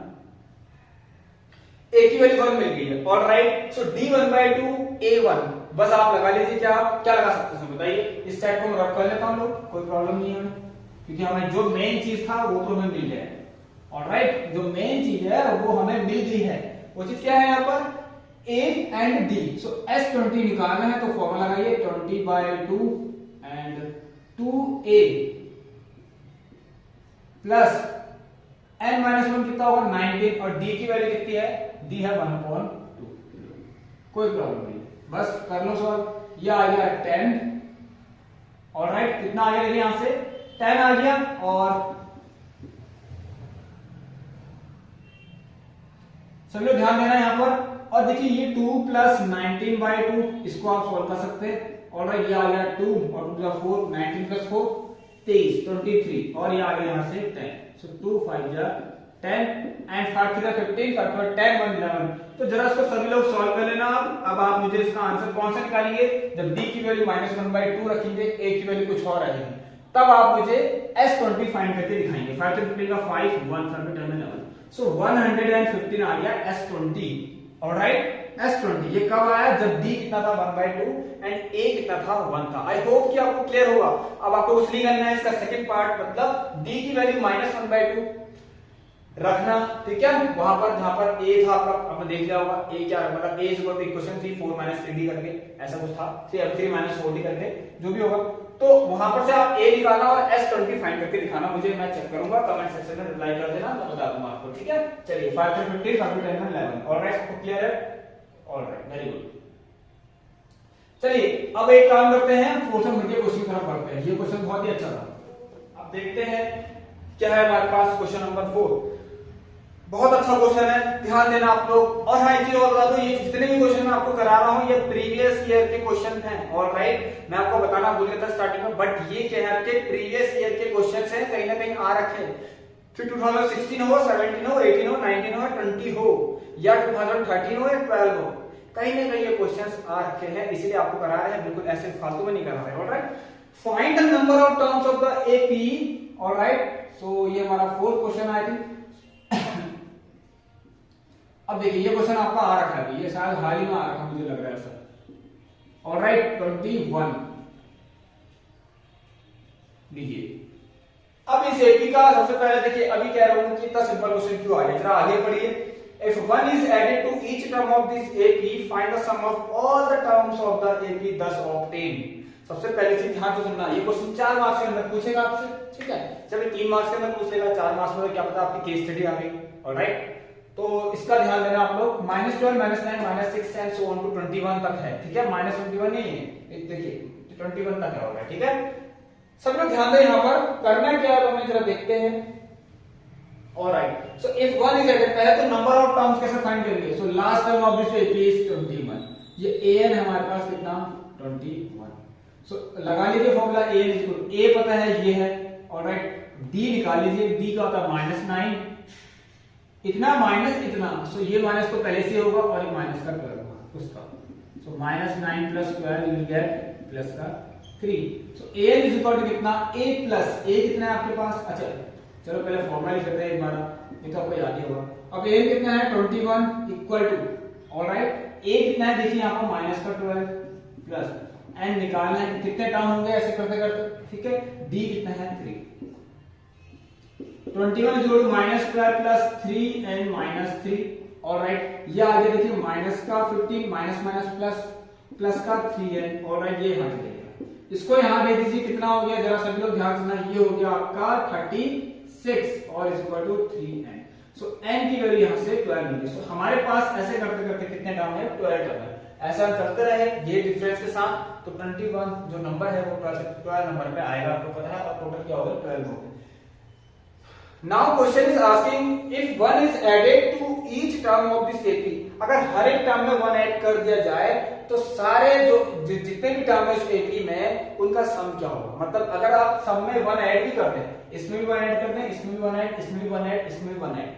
a की वैल्यू 1 मिल गई है। ऑलराइट, सो d 1/2 a1, बस आप लगा लीजिए, क्या क्या लगा सकते हैं बताइए। इस साइड को हम रफ कर लेता हूं लोग, कोई प्रॉब्लम नहीं है हमें, क्योंकि हमें जो मेन चीज था वो तो हमें मिल गया है। ऑलराइट, जो मेन चीज है वो हमें मिल गई है। वो चीज क्या है यहाँ पर, a and d। So S20 निकालना है तो फॉर्मूला लगाइए 20/2 एंड 2a प्लस n-1 कितना होगा 19 और d की वैल्यू कितनी है, d है 1/2। कोई प्रॉब्लम नहीं, बस कर लो सॉल्व। ये आ गया 10। ऑलराइट, कितना आ गया देखिए यहां से 10 आ गया। और सब लोग ध्यान देना यहां पर। और देखिए ये 2 प्लस 19/2, इसको आप सॉल्व कर सकते हैं। ऑलराइट, ये आ गया 2 और 2 4, 19 प्लस 4 23, 23 और ये आ गया यहां से 10। सो 2 5 जा 10 एंड 5 3 15, 5 4 10 1 11। तो जरा इसको सभी लोग सॉल्व कर लेना। अब आप मुझे इसका आंसर कौन सा निकालेंगे, जब d की वैल्यू -1/2 रखेंगे, a की वैल्यू कुछ और रहेगी, तब आप मुझे S20 फाइंड करके दिखाएंगे। 5 to 15 का 5, 1 5 10 11। सो 115 आ गया S20। ऑलराइट, S20 ये कब आया, जब d कितना था 1/2 एंड a कितना था 1 था। आई होप कि आपको क्लियर होगा। अब आपको कुछ नहीं करना है, इसका सेकंड पार्ट मतलब d की वैल्यू -1/2 रखना, ठीक है। वहां पर जहां पर a था आपका, आपने देख लिया होगा a क्या मतलब a equal two equation 3 4 3d करके ऐसा कुछ था, 3 4d करके जो भी होगा। तो वहां पर से आप a निकालना और S20 फाइंड करके दिखाना मुझे, मैं चेक करूंगा, कमेंट सेक्शन में रिप्लाई कर देना, मैं बता दूंगा आपको, ठीक है। चलिए 5 to 15, 5 to 10 11। ऑलराइट, सबको क्लियर है? Alright, very good. चलिए अब एक काम करते हैं, फोर्थ नंबर के क्वेश्चन की तरफ बढ़ते हैं। ये क्वेश्चन बहुत ही अच्छा था। अब देखते हैं क्या है हमारे पास। क्वेश्चन नंबर 4 बहुत अच्छा क्वेश्चन है, ध्यान देना आप लोग। और हाँ, एक चीज और बता दूं, ये जितने भी क्वेश्चन मैं आपको करा रहा हूं ये प्रीवियस ईयर के क्वेश्चन हैं। ऑलराइट, मैं आपको बताना भूल गया था स्टार्टिंग में, बट ये क्या है आपके प्रीवियस ईयर के क्वेश्चन हैं, कहीं ना कहीं आ रखे हैं। फिर 2016 हो, 17 हो, 18 हो, 19 हो, 20 हो या 2013 हो या 12 हो, कहीं ना कहीं ये क्वेश्चंस आ रखे हैं, इसलिए आपको करा रहे हैं, बिल्कुल ऐसे फालतू में नहीं करा रहे। Alright, find the number of terms of the AP. Alright, so ये हमारा 4th क्वेश्चन आई थिंक। अब देखिए ये क्वेश्चन आपका आ रखा है, ये शायद हाल ही में आ रखा मुझे लग रहा है सर। ऑलराइट, 21 लीजिए। अब इस एपी का सबसे पहले देखिए, अभी कह रहा हूं कि इतना सिंपल क्वेश्चन क्यों आ गया, जरा आगे पढ़िए। If 1 is added to each term of this AP, find the sum of all the terms of the AP thus obtained। सबसे पहले चीज ध्यान से सुनना, ये क्वेश्चन 4 मार्क्स के अंदर पूछेगा आपसे, ठीक है। चलिए 3 मार्क्स के अंदर पूछ लेगा, 4 मार्क्स में क्या पता आपकी केस स्टडी आ गई। ऑलराइट, तो इसका ध्यान देना आप लोग। -12 -9 -6 एंड सो ऑन टू 21 तक है, ठीक है। -21 नहीं है, देखिए 21 तक है। ऑलराइट, ठीक है। सब लोग ध्यान दें, यहाँ पर करना क्या है हमें जरा देखते हैं। Alright, so if 1 is added, पहले तो नंबर ऑफ टर्म्स कैसे फाइंड करेंगे। So last term of this AP is 21। ये an है हमारे पास कितना 21। सो लगा लीजिए फॉर्मूला an इक्वल a पता है ये है। ऑलराइट, d निकाल लीजिए, d का होता है -9, इतना माइनस इतना, सो ये माइनस तो पहले से होगा और ये माइनस का 12 होगा उसका। सो -9 + 12 विल गेट प्लस का 3। सो an इज इक्वल टू कितना a प्लस a कितना है आपके पास। अच्छा चलो पहले फॉर्मूला लिख लेते हैं एक बार, ये तो आपको याद ही होगा। अब a कितना है 21 इक्वल टू, ऑलराइट, a कितना है देखिए यहाँ पर माइनस का 12 प्लस n निकालना है, कितने टर्म होंगे ऐसे करते करते, ठीक है। d कितना है 3। 21 equal to -12 plus 3 and -3। Alright, ये आगे देखिए माइनस का 15 माइनस माइनस प्लस प्लस का 3n। ऑलराइट, ये यहां चलेगा, इसको यहां भेज दीजिए, कितना हो गया जरा सभी लोग ध्यान सुनना, ये हो गया आपका 36 और is equal to 3n। So n की वैल्यू यहाँ से 12 मिल गई। सो हमारे पास ऐसे करते करते कितने टर्म है, 12 टर्म है। ऐसा करते रहे ये डिफरेंस के साथ, तो 21 जो नंबर है वो 12 नंबर पे आएगा, आपको पता है। और टोटल क्या होगा, 12 होगा। Now question is asking if 1 is added to each term of this AP, अगर हर एक टर्म में 1 ऐड कर दिया जाए तो सारे जो जितने भी टर्म है इस एपी में उनका सम क्या होगा। मतलब अगर आप सम में 1 ऐड भी करते हैं, इसमें भी 1 ऐड करते हैं, इसमें भी 1 ऐड, इसमें भी 1 ऐड, इसमें भी 1 ऐड,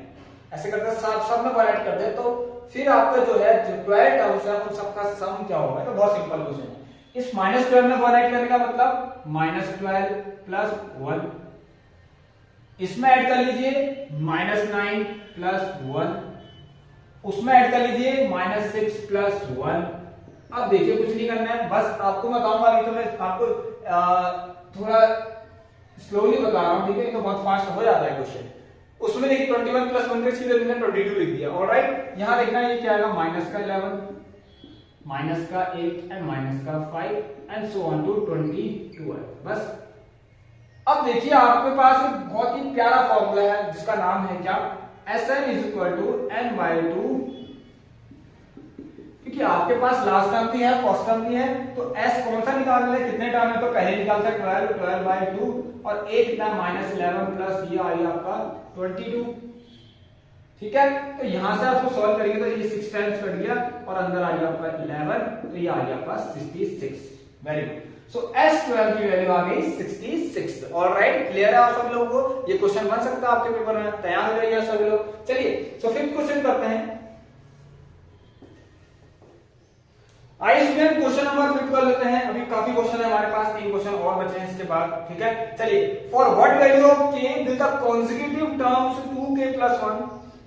ऐसे करते सब में 1 ऐड कर दे, तो फिर आपका जो है जो 12 टर्म्स है उन सबका सम क्या होगा। तो बहुत सिंपल क्वेश्चन है। इस -12 में 1 ऐड करने का मतलब -12 प्लस 1, इसमें ऐड कर लीजिए -9 प्लस 1, उसमें ऐड कर लीजिए -6 प्लस 1। अब देखिए कुछ नहीं करना है, बस आपको मैं बताऊंगा। अभी तो मैं आपको थोड़ा स्लोली बता रहा हूं, ठीक है, तो बहुत फास्ट हो जाता है क्वेश्चन। उसमें देखिए 21 प्लस 1 के सीधे मैंने 22 लिख दिया। ऑलराइट, यहां देखना ये क्या आएगा, माइनस का 11, माइनस का 8 एंड माइनस का 5 एंड सो ऑन टू 22 है। बस अब देखिए आपके पास एक बहुत ही प्यारा फॉर्मूला है जिसका नाम है क्या, Sn is equal to n/2, क्योंकि आपके पास लास्ट टर्म भी है फर्स्ट टर्म भी है, तो s कौन सा निकालना है, कितने टर्म है, तो पहले निकाल सकते 12/2 और a कितना -11 प्लस ये आ गया आपका 22, ठीक है। तो यहां से आपको सॉल्व करेंगे तो ये 6 टाइम्स कट गया और अंदर आ गया आपका 11, तो ये आ गया आपका 66। Very good. सो S12 की वैल्यू आ गई 66। ऑलराइट, क्लियर है आप सभी लोगों को, ये क्वेश्चन बन सकता है आपके पेपर में, तैयार हो जाइए सभी लोग। चलिए सो फिफ्थ क्वेश्चन करते हैं। आइए स्टूडेंट क्वेश्चन नंबर 5 कर लेते हैं। अभी काफी क्वेश्चन है हमारे पास, 3 क्वेश्चन और बचे हैं इसके बाद, ठीक है। चलिए, for what value of k with the consecutive terms 2k plus 1,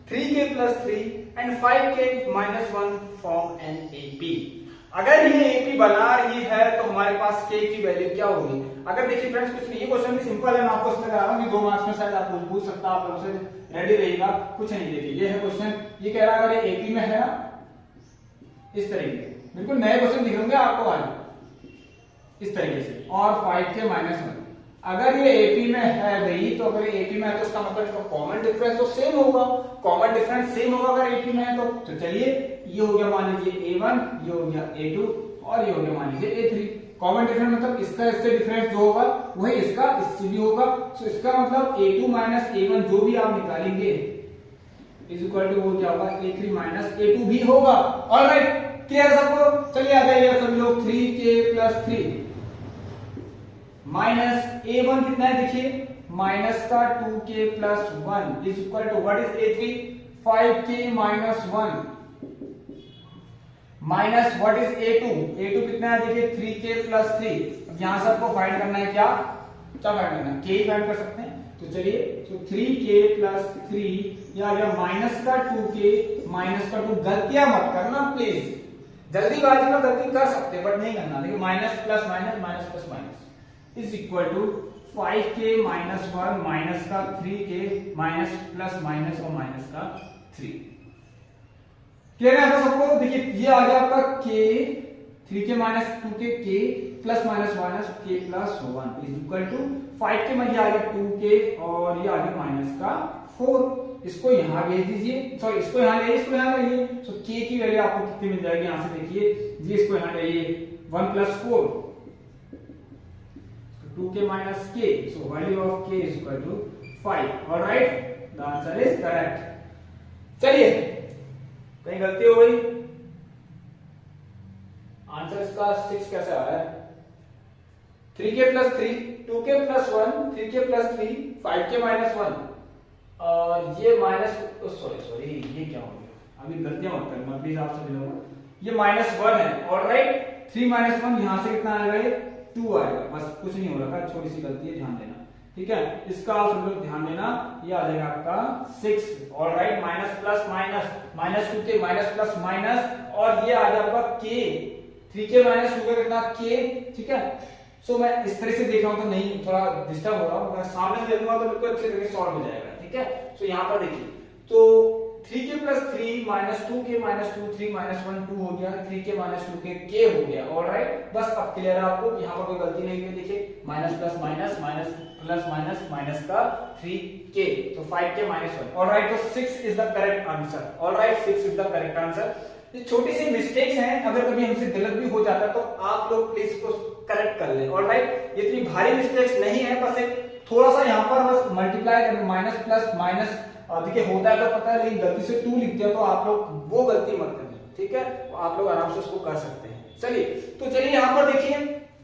3k plus 3 and 5k minus 1 form an AP। अगर ये AP बना रही है तो हमारे पास k की वैल्यू क्या होगी। अगर देखिए फ्रेंड्स कुछ नहीं, ये क्वेश्चन भी सिंपल है, मैं आपको इसमें कह रहा हूं कि 2 मार्क्स में शायद आप कुछ पूछ सकता, आप लोग से रेडी रहिएगा। कुछ नहीं, देखिए ये है क्वेश्चन, ये कह रहा है अगर ये AP में है ना इस तरीके, बिल्कुल नए क्वेश्चन दिख होंगे आपको आज इस तरीके से, और 5k minus 1। अगर ये AP में है भाई, तो अगर ये AP में है तो उसका मतलब इसका कॉमन डिफरेंस तो सेम होगा, कॉमन डिफरेंस सेम होगा अगर AP में है तो चलिए ये हो गया मान लीजिए A1, ये हो गया A2 और ये हो गया मान लीजिए A3। कॉमन डिफरेंस मतलब इसका इससे डिफरेंस जो होगा वही इसका इससे भी होगा। तो इसका मतलब A2 माइनस A1 जो भी आप निकालेंगे इज इक्वल टू वो क्या होगा, A3 माइनस A2 भी होगा। ऑलराइट, क्लियर सबको। चलिए आ जाइए सभी लोग, 3k plus 3 माइनस A1 कितना है देखिए, माइनस का 2k plus 1 is equal to what is A3, 5k minus 1 minus what is A2, A2 कितना है देखिए 3k plus 3। अब यहां से आपको फाइंड करना है क्या फाइंड करना है, k फाइंड कर सकते हैं। तो चलिए, तो 3k plus 3 या माइनस का 2k माइनस का 2, गलतियां मत करना प्लीज, जल्दीबाजी में गलती कर सकते हैं बट नहीं करना। देखिए minus plus minus, minus plus minus is equal to 5k minus 1 minus का 3k माइनस प्लस माइनस और माइनस का 3। क्लियर है आप सबको। देखिए ये आ गया आपका k, 3k minus 2k, k plus minus minus k plus 1 is equal to 5k में ये आ गया 2k और ये आ गया माइनस का 4। इसको यहां भेज दीजिए, सॉरी इसको यहां ले, इसको यहां लाइए, तो k की वैल्यू आपको कितनी मिल जाएगी, यहां से देखिए ये, इसको यहां लाइए 1 plus 4, 2k minus k, so value of k is equal to 5। all right, the answer is correct। चलिए, कहीं गलती हो गई, आंसर इसका 6 कैसे आ रहा है, 3k plus 3, 2k plus 1, 3k plus 3, 5k minus 1 और ये माइनस, सॉरी ये क्या हो गया, अभी गलतियां मत करना प्लीज आप सभी लोग, ये -1 है। ऑलराइट, 3 - 1 यहां से कितना आएगा, 2 आएगा, बस कुछ नहीं हो रहा है, छोटी सी गलती है, ध्यान देना, ठीक है। इसका आप सब लोग ध्यान देना, ये आ जाएगा आपका 6। Alright, minus plus minus, minus 2k minus plus minus और ये आ गया आपका k, 3k माइनस 2k कितना k, ठीक है। सो मैं इस तरह से देख रहा हूं तो नहीं, थोड़ा डिस्टर्ब हो रहा हूं, मैं सामने से देखूंगा तो बिल्कुल अच्छे तरीके से सॉल्व हो जाएगा, ठीक है। सो यहां पर देखिए, तो 3k plus 3 minus 2k minus 2 3 minus 1 2 हो गया, 3k माइनस 2k k हो गया। ऑलराइट, बस अब क्लियर है आपको, यहाँ पर कोई गलती नहीं हुई। देखिए minus plus minus minus plus minus minus का 3k, तो 5k माइनस 1। ऑलराइट, तो 6 is the correct answer. Alright, 6 is the correct answer. ये छोटी सी मिस्टेक्स हैं, अगर कभी हमसे गलत भी हो जाता है तो आप लोग प्लीज इसको करेक्ट कर लें। ऑलराइट, ये इतनी भारी मिस्टेक्स नहीं है, बस एक थोड़ा सा यहाँ पर बस मल्टीप्लाई करना, माइनस प्लस माइनस देखिए होता है तो पता है, लेकिन गलती से 2 लिख दिया तो आप लोग वो गलती मत करना, ठीक है? आप लोग आराम से उसको कर सकते हैं। चलिए, तो चलिए यहाँ पर देखिए,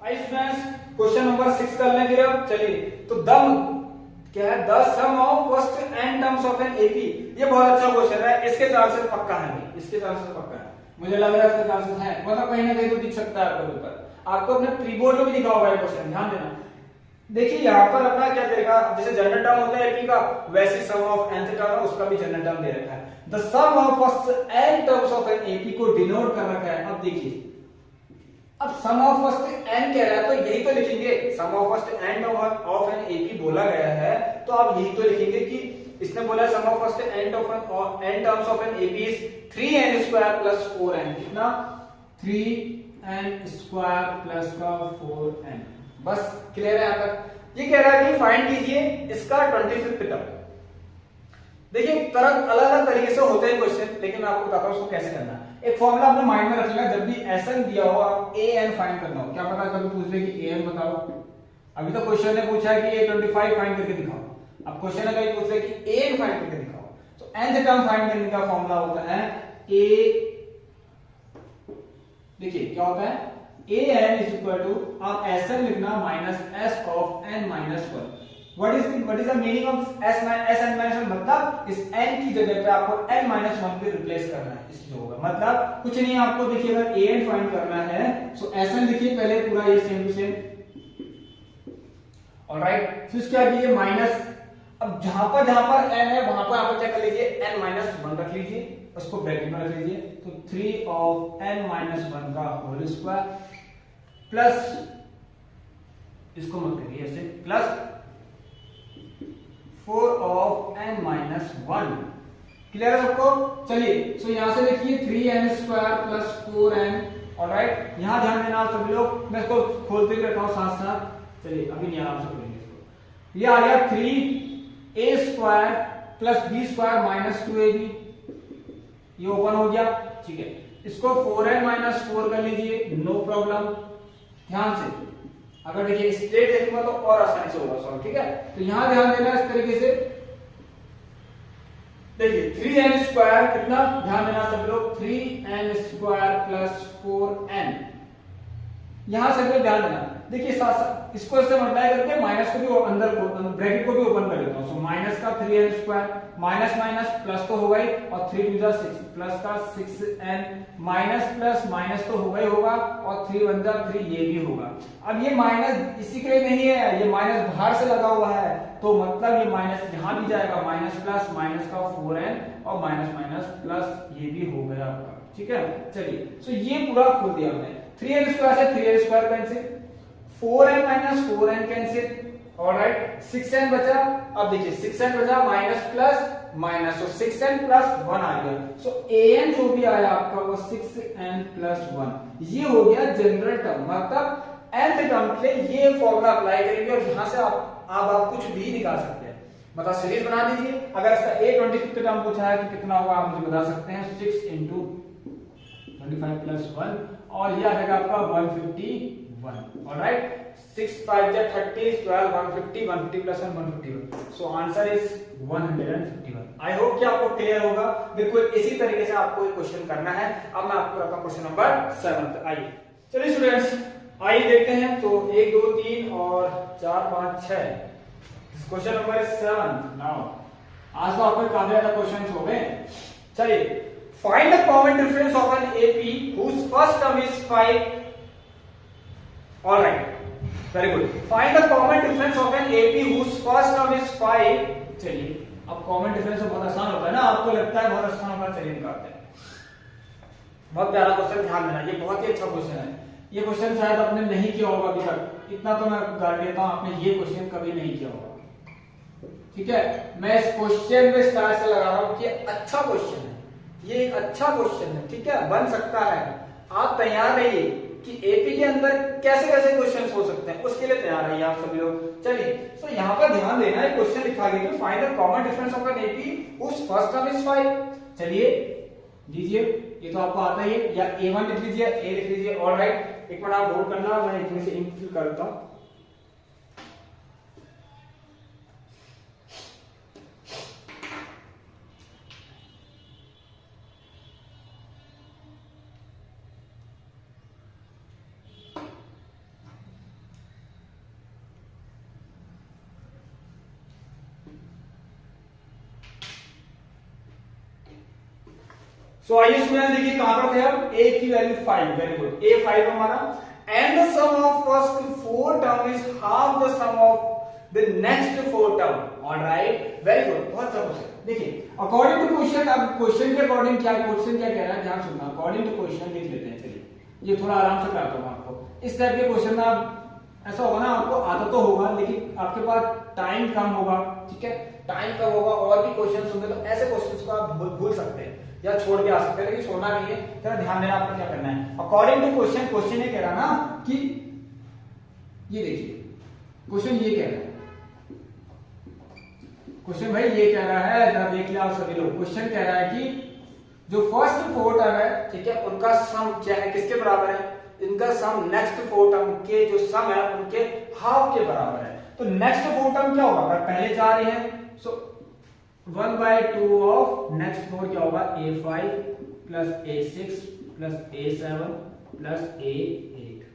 आई स्टूडेंट्स क्वेश्चन नंबर 6 कर लें फिर अब। चलिए, तो दम क्या है, the sum of first n terms of an AP. ये बहुत अच्छा क्वेश्चन है, इसके चांसेस पक्का है, इसके चांसेस पक्का है, मुझे लग रहा है इसके चांसेस है, मतलब कहीं ना कहीं तो दिख सकता है आपको ऊपर, आपको अपने प्री बोर्ड में भी दिखा होगा ये क्वेश्चन, ध्यान देना। देखिए यहाँ पर अपना क्या देगा, जैसे जनरल टर्म होता है एपी का, वैसे सम ऑफ nth टर्म है उसका भी जनरल टर्म दे रखा है। The sum of first n terms of an AP को डिनोट कर रखा है। अब देखिए, अब सम ऑफ फर्स्ट n कह रहा है तो यही तो लिखेंगे, sum of first n of an AP बोला गया है तो आप यही तो लिखेंगे कि इसने बोला sum of first n terms of an AP is 3n square plus 4n। कितना? 3n स्क्वायर प्लस का 4n। बस क्लियर है यहाँ तक। ये कह रहा है कि फाइंड कीजिए इसका 25th टर्म। देखिए तरह अलग अलग तरीके से होते हैं क्वेश्चन, लेकिन मैं आपको बताता हूँ उसको कैसे करना है। एक फॉर्मूला अपने माइंड में रख लेना, जब भी Sn दिया हो आप an फाइंड करना हो, क्या पता कभी पूछ ले कि an बताओ। अभी तो क्वेश्चन ने पूछा है कि a25 फाइंड करके दिखाओ, अब क्वेश्चन ने कहीं पूछ ले कि an फाइंड करके दिखाओ, तो nth टर्म फाइंड करने का फॉर्मूला होता है a, देखिए क्या होता है, an is equal to, आप Sn लिखना minus s of n minus 1। What is the meaning of s n minus 1? मतलब इस n की जगह पे आपको n minus 1 पे रिप्लेस करना है, इसलिए होगा, मतलब कुछ नहीं, आपको देखिए अगर an फाइंड करना है सो Sn लिखिए पहले पूरा ये सेम टू सेम। ऑलराइट, फिर क्या कीजिए माइनस, अब जहां पर n है वहां पर आप क्या कर लीजिए, n minus 1 रख लीजिए, उसको ब्रैकेट में रख लीजिए, तो 3 ऑफ n minus 1 का होल स्क्वायर प्लस, इसको मत करिए ऐसे, plus 4 of n minus 1। Clear है सबको? चलिए, सो यहां से देखिए 3n square plus 4n। Alright, यहां ध्यान देना आप सभी लोग, मैं इसको खोलते ही रहता हूं साथ साथ। चलिए अभी नहीं, आराम से खोलेंगे इसको। ये आ गया 3a square plus b square minus 2ab, ये ओपन हो गया, ठीक है। इसको 4n माइनस 4 कर लीजिए, नो प्रॉब्लम। ध्यान से अगर देखिए स्ट्रेट देखूंगा तो और आसानी से होगा सॉल्व, ठीक है। तो यहां ध्यान देना इस तरीके से, देखिए 3n स्क्वायर कितना, ध्यान देना सब लोग, 3n स्क्वायर प्लस 4n, यहां से भी ध्यान देना। देखिए साथ इसको इससे मल्टीप्लाई करके माइनस को भी अंदर ब्रैकेट को भी ओपन कर लेता हूं, सो माइनस का 3n square, minus minus plus तो होगा ही, और 3 टू 6 प्लस का 6n, माइनस प्लस माइनस तो होगा ही होगा, और 3 1 3 ये भी होगा। अब ये माइनस इसी के लिए नहीं है, ये माइनस बाहर से लगा हुआ है, तो मतलब ये माइनस यहां भी जाएगा, माइनस प्लस माइनस का 4n और माइनस माइनस प्लस ये भी हो गया आपका, ठीक है। चलिए, सो ये पूरा खोल दिया हमने, 3n स्क्वायर से 3n square cancel, 4n minus 4n cancel, alright, 6n बचा। अब देखिए 6n बचा, माइनस प्लस माइनस, तो 6n प्लस 1 आ गया, सो an जो भी आया आपका वो 6n प्लस 1, ये हो गया जनरल टर्म, मतलब nth टर्म के लिए ये फॉर्मूला अप्लाई करेंगे और यहां से आप कुछ भी निकाल सकते हैं, मतलब सीरीज बना दीजिए। अगर इसका a25 टर्म पूछा है तो कितना होगा आप मुझे बता सकते हैं, 6 इंटू 25 प्लस 1, और ये आ जाएगा आपका 151। ऑलराइट, 6 5 जा 30, 12 150, 150 plus 1 151, so answer is 151। I hope कि आपको क्लियर होगा। बिल्कुल इसी तरीके से आपको एक क्वेश्चन करना है। अब मैं आपको करता हूं क्वेश्चन नंबर 7। आइए चलिए स्टूडेंट्स, आइए देखते हैं। तो 1 2 3 और 4 5 6, क्वेश्चन नंबर 7। नाउ आज तो आपको काफी ज्यादा क्वेश्चंस हो गए। चलिए, find the common difference of an AP whose first term is 5। Alright, very good. Find the common difference of an AP whose first term is 5। चलिए, अब कॉमन डिफरेंस तो बहुत आसान होता है ना, आपको लगता है बहुत आसान होगा, चलिए निकालते हैं। बहुत प्यारा क्वेश्चन, ध्यान देना, ये बहुत ही अच्छा क्वेश्चन है। ये क्वेश्चन शायद आपने नहीं किया होगा अभी तक, इतना तो मैं गारंटी देता हूं आपने ये क्वेश्चन कभी नहीं किया होगा। ठीक है, मैं इस क्वेश्चन पे स्टार से लगा रहा हूं कि अच्छा क्वेश्चन है, ये एक अच्छा क्वेश्चन है, ठीक है, बन सकता है। आप तैयार रहिए कि एपी के अंदर कैसे कैसे क्वेश्चंस हो सकते हैं, उसके लिए तैयार रहिए आप सभी लोग। चलिए, तो यहाँ पर ध्यान देना है, क्वेश्चन लिखा गया है find the common difference of an AP whose first term is 5। चलिए दीजिए, ये तो आपको आता ही है, या A1 लिख लीजिए, A लिख लीजिए। ऑलराइट, एक मिनट आप होल्ड करना, मैं इतने से इंक फिल करता हूं। सो आइए स्टूडेंट्स, देखिए कहां पर थे हम, a की वैल्यू 5, वेरी गुड, a 5 हमारा, and the sum of first 4 term is half the sum of the next 4 term. Alright, very good, बहुत जबरदस्त। देखिए अकॉर्डिंग टू क्वेश्चन, अब क्वेश्चन के अकॉर्डिंग क्या क्वेश्चन क्या कह रहा है, ध्यान सुनना। अकॉर्डिंग टू क्वेश्चन लिख लेते हैं। चलिए, ये थोड़ा आराम से कराता हूं आपको। इस टाइप के क्वेश्चन में आप ऐसा होगा ना, आपको आता तो होगा लेकिन आपके पास टाइम कम होगा, ठीक है, टाइम कम होगा, और भी क्वेश्चन होंगे, तो ऐसे क्वेश्चन को आप भूल सकते हैं या छोड़ के आ सकते हैं, लेकिन छोड़ना नहीं है। जरा ध्यान देना, आपको क्या करना है। अकॉर्डिंग टू क्वेश्चन, क्वेश्चन ये कह रहा ना कि ये देखिए, क्वेश्चन ये कह रहा है, क्वेश्चन भाई ये कह रहा है, जरा देख लिया आप सभी लोग। क्वेश्चन कह रहा है कि जो फर्स्ट 4 टर्म है, ठीक है, उनका सम क्या है, किसके बराबर है, इनका सम नेक्स्ट 4 टर्म के जो सम है उनके हाफ के बराबर है। तो नेक्स्ट 4 टर्म क्या होगा, अगर पहले 4 है, सो 1/2 ऑफ नेक्स्ट 4 क्या होगा, A5 plus A6 plus A7 plus A8।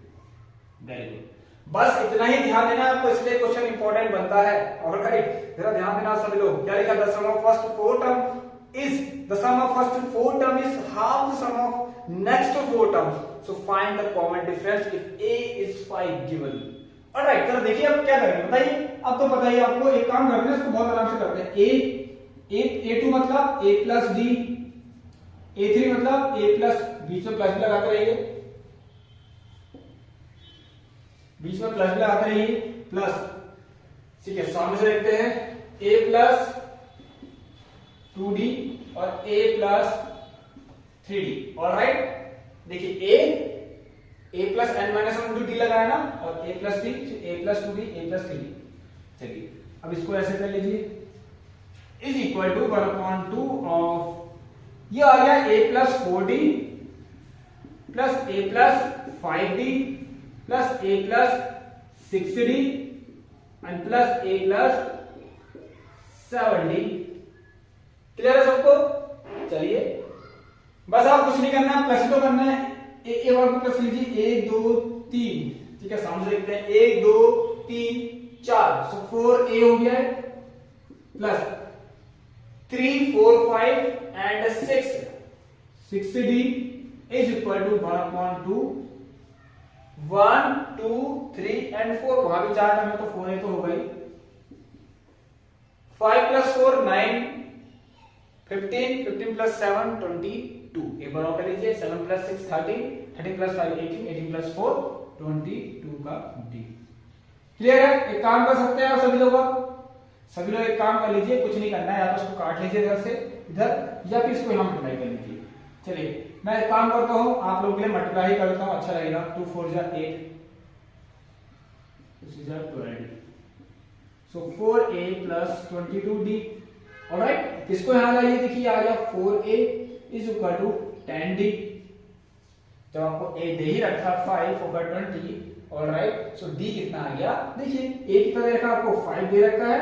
Very good, बस इतना ही ध्यान देना आपको, इसलिए क्वेश्चन इंपॉर्टेंट बनता है। ऑलराइट, जरा ध्यान देना सभी लोग। क्या लिखा, the sum of first 4 term is the sum of first 4 term is half the sum of next 4 terms, so find the common difference if a is 5 given। Alright, चलो देखिए अब क्या करेंगे, बताइए। अब तो बताइए आपको, एक काम करते हैं, इसको बहुत आराम से करते हैं। A2 मतलब A प्लस डी, A3 मतलब A प्लस, बीच में प्लस भी लगाते रहिए, बीच में प्लस भी लगाते रहिए, प्लस, ठीक है। सामने से देखते हैं, A प्लस 2D और A प्लस 3D। ऑलराइट, देखिए A प्लस n माइनस 1 लगाया ना, और A plus D, A plus 2D, A plus 3D। चलिए अब इसको ऐसे कर लीजिए, इज इक्वल टू 1/2 ऑफ, ये आ गया A plus 4D plus A plus 5D plus A plus 6D and plus A plus 7D। Clear है सबको? चलिए, बस आप कुछ नहीं करना, प्लस तो करना है। ए वर्ग को प्लस लीजिए, 1 2 3, ठीक है, सामने देखते हैं, 1 2 3 4, सो 4A हो गया है, plus 3 4 5 and 6D is equal to 1/2, 1 2 3 and 4, वहां भी 4 में तो 4A तो हो गई, 5 प्लस 4 9, 15 15 प्लस 7 22, एक बार और कर लीजिए, 7 प्लस 6 13, 13 प्लस 5 18, 18 प्लस 4 22 का D। क्लियर है? एक काम कर सकते हैं आप सभी लोग, सभी लोग एक काम कर लीजिए, कुछ नहीं करना है, या तो इसको काट लीजिए इधर से इधर, या फिर इसको यहां मल्टीप्लाई कर लीजिए। चलिए मैं एक काम करता हूं, आप लोगों के लिए मल्टीप्लाई करता हूं, अच्छा लगेगा। 2 4 जा 8, 2 जा 12, सो 4A प्लस 22D। ऑलराइट, इसको यहां लाइए, देखिए आ गया 4A is equal to 10D। जब आपको A दे ही रखा 5 होगा 20, ऑलराइट, सो D कितना आ गया, देखिए A कितना दे रखा आपको, 5 दे रखा है,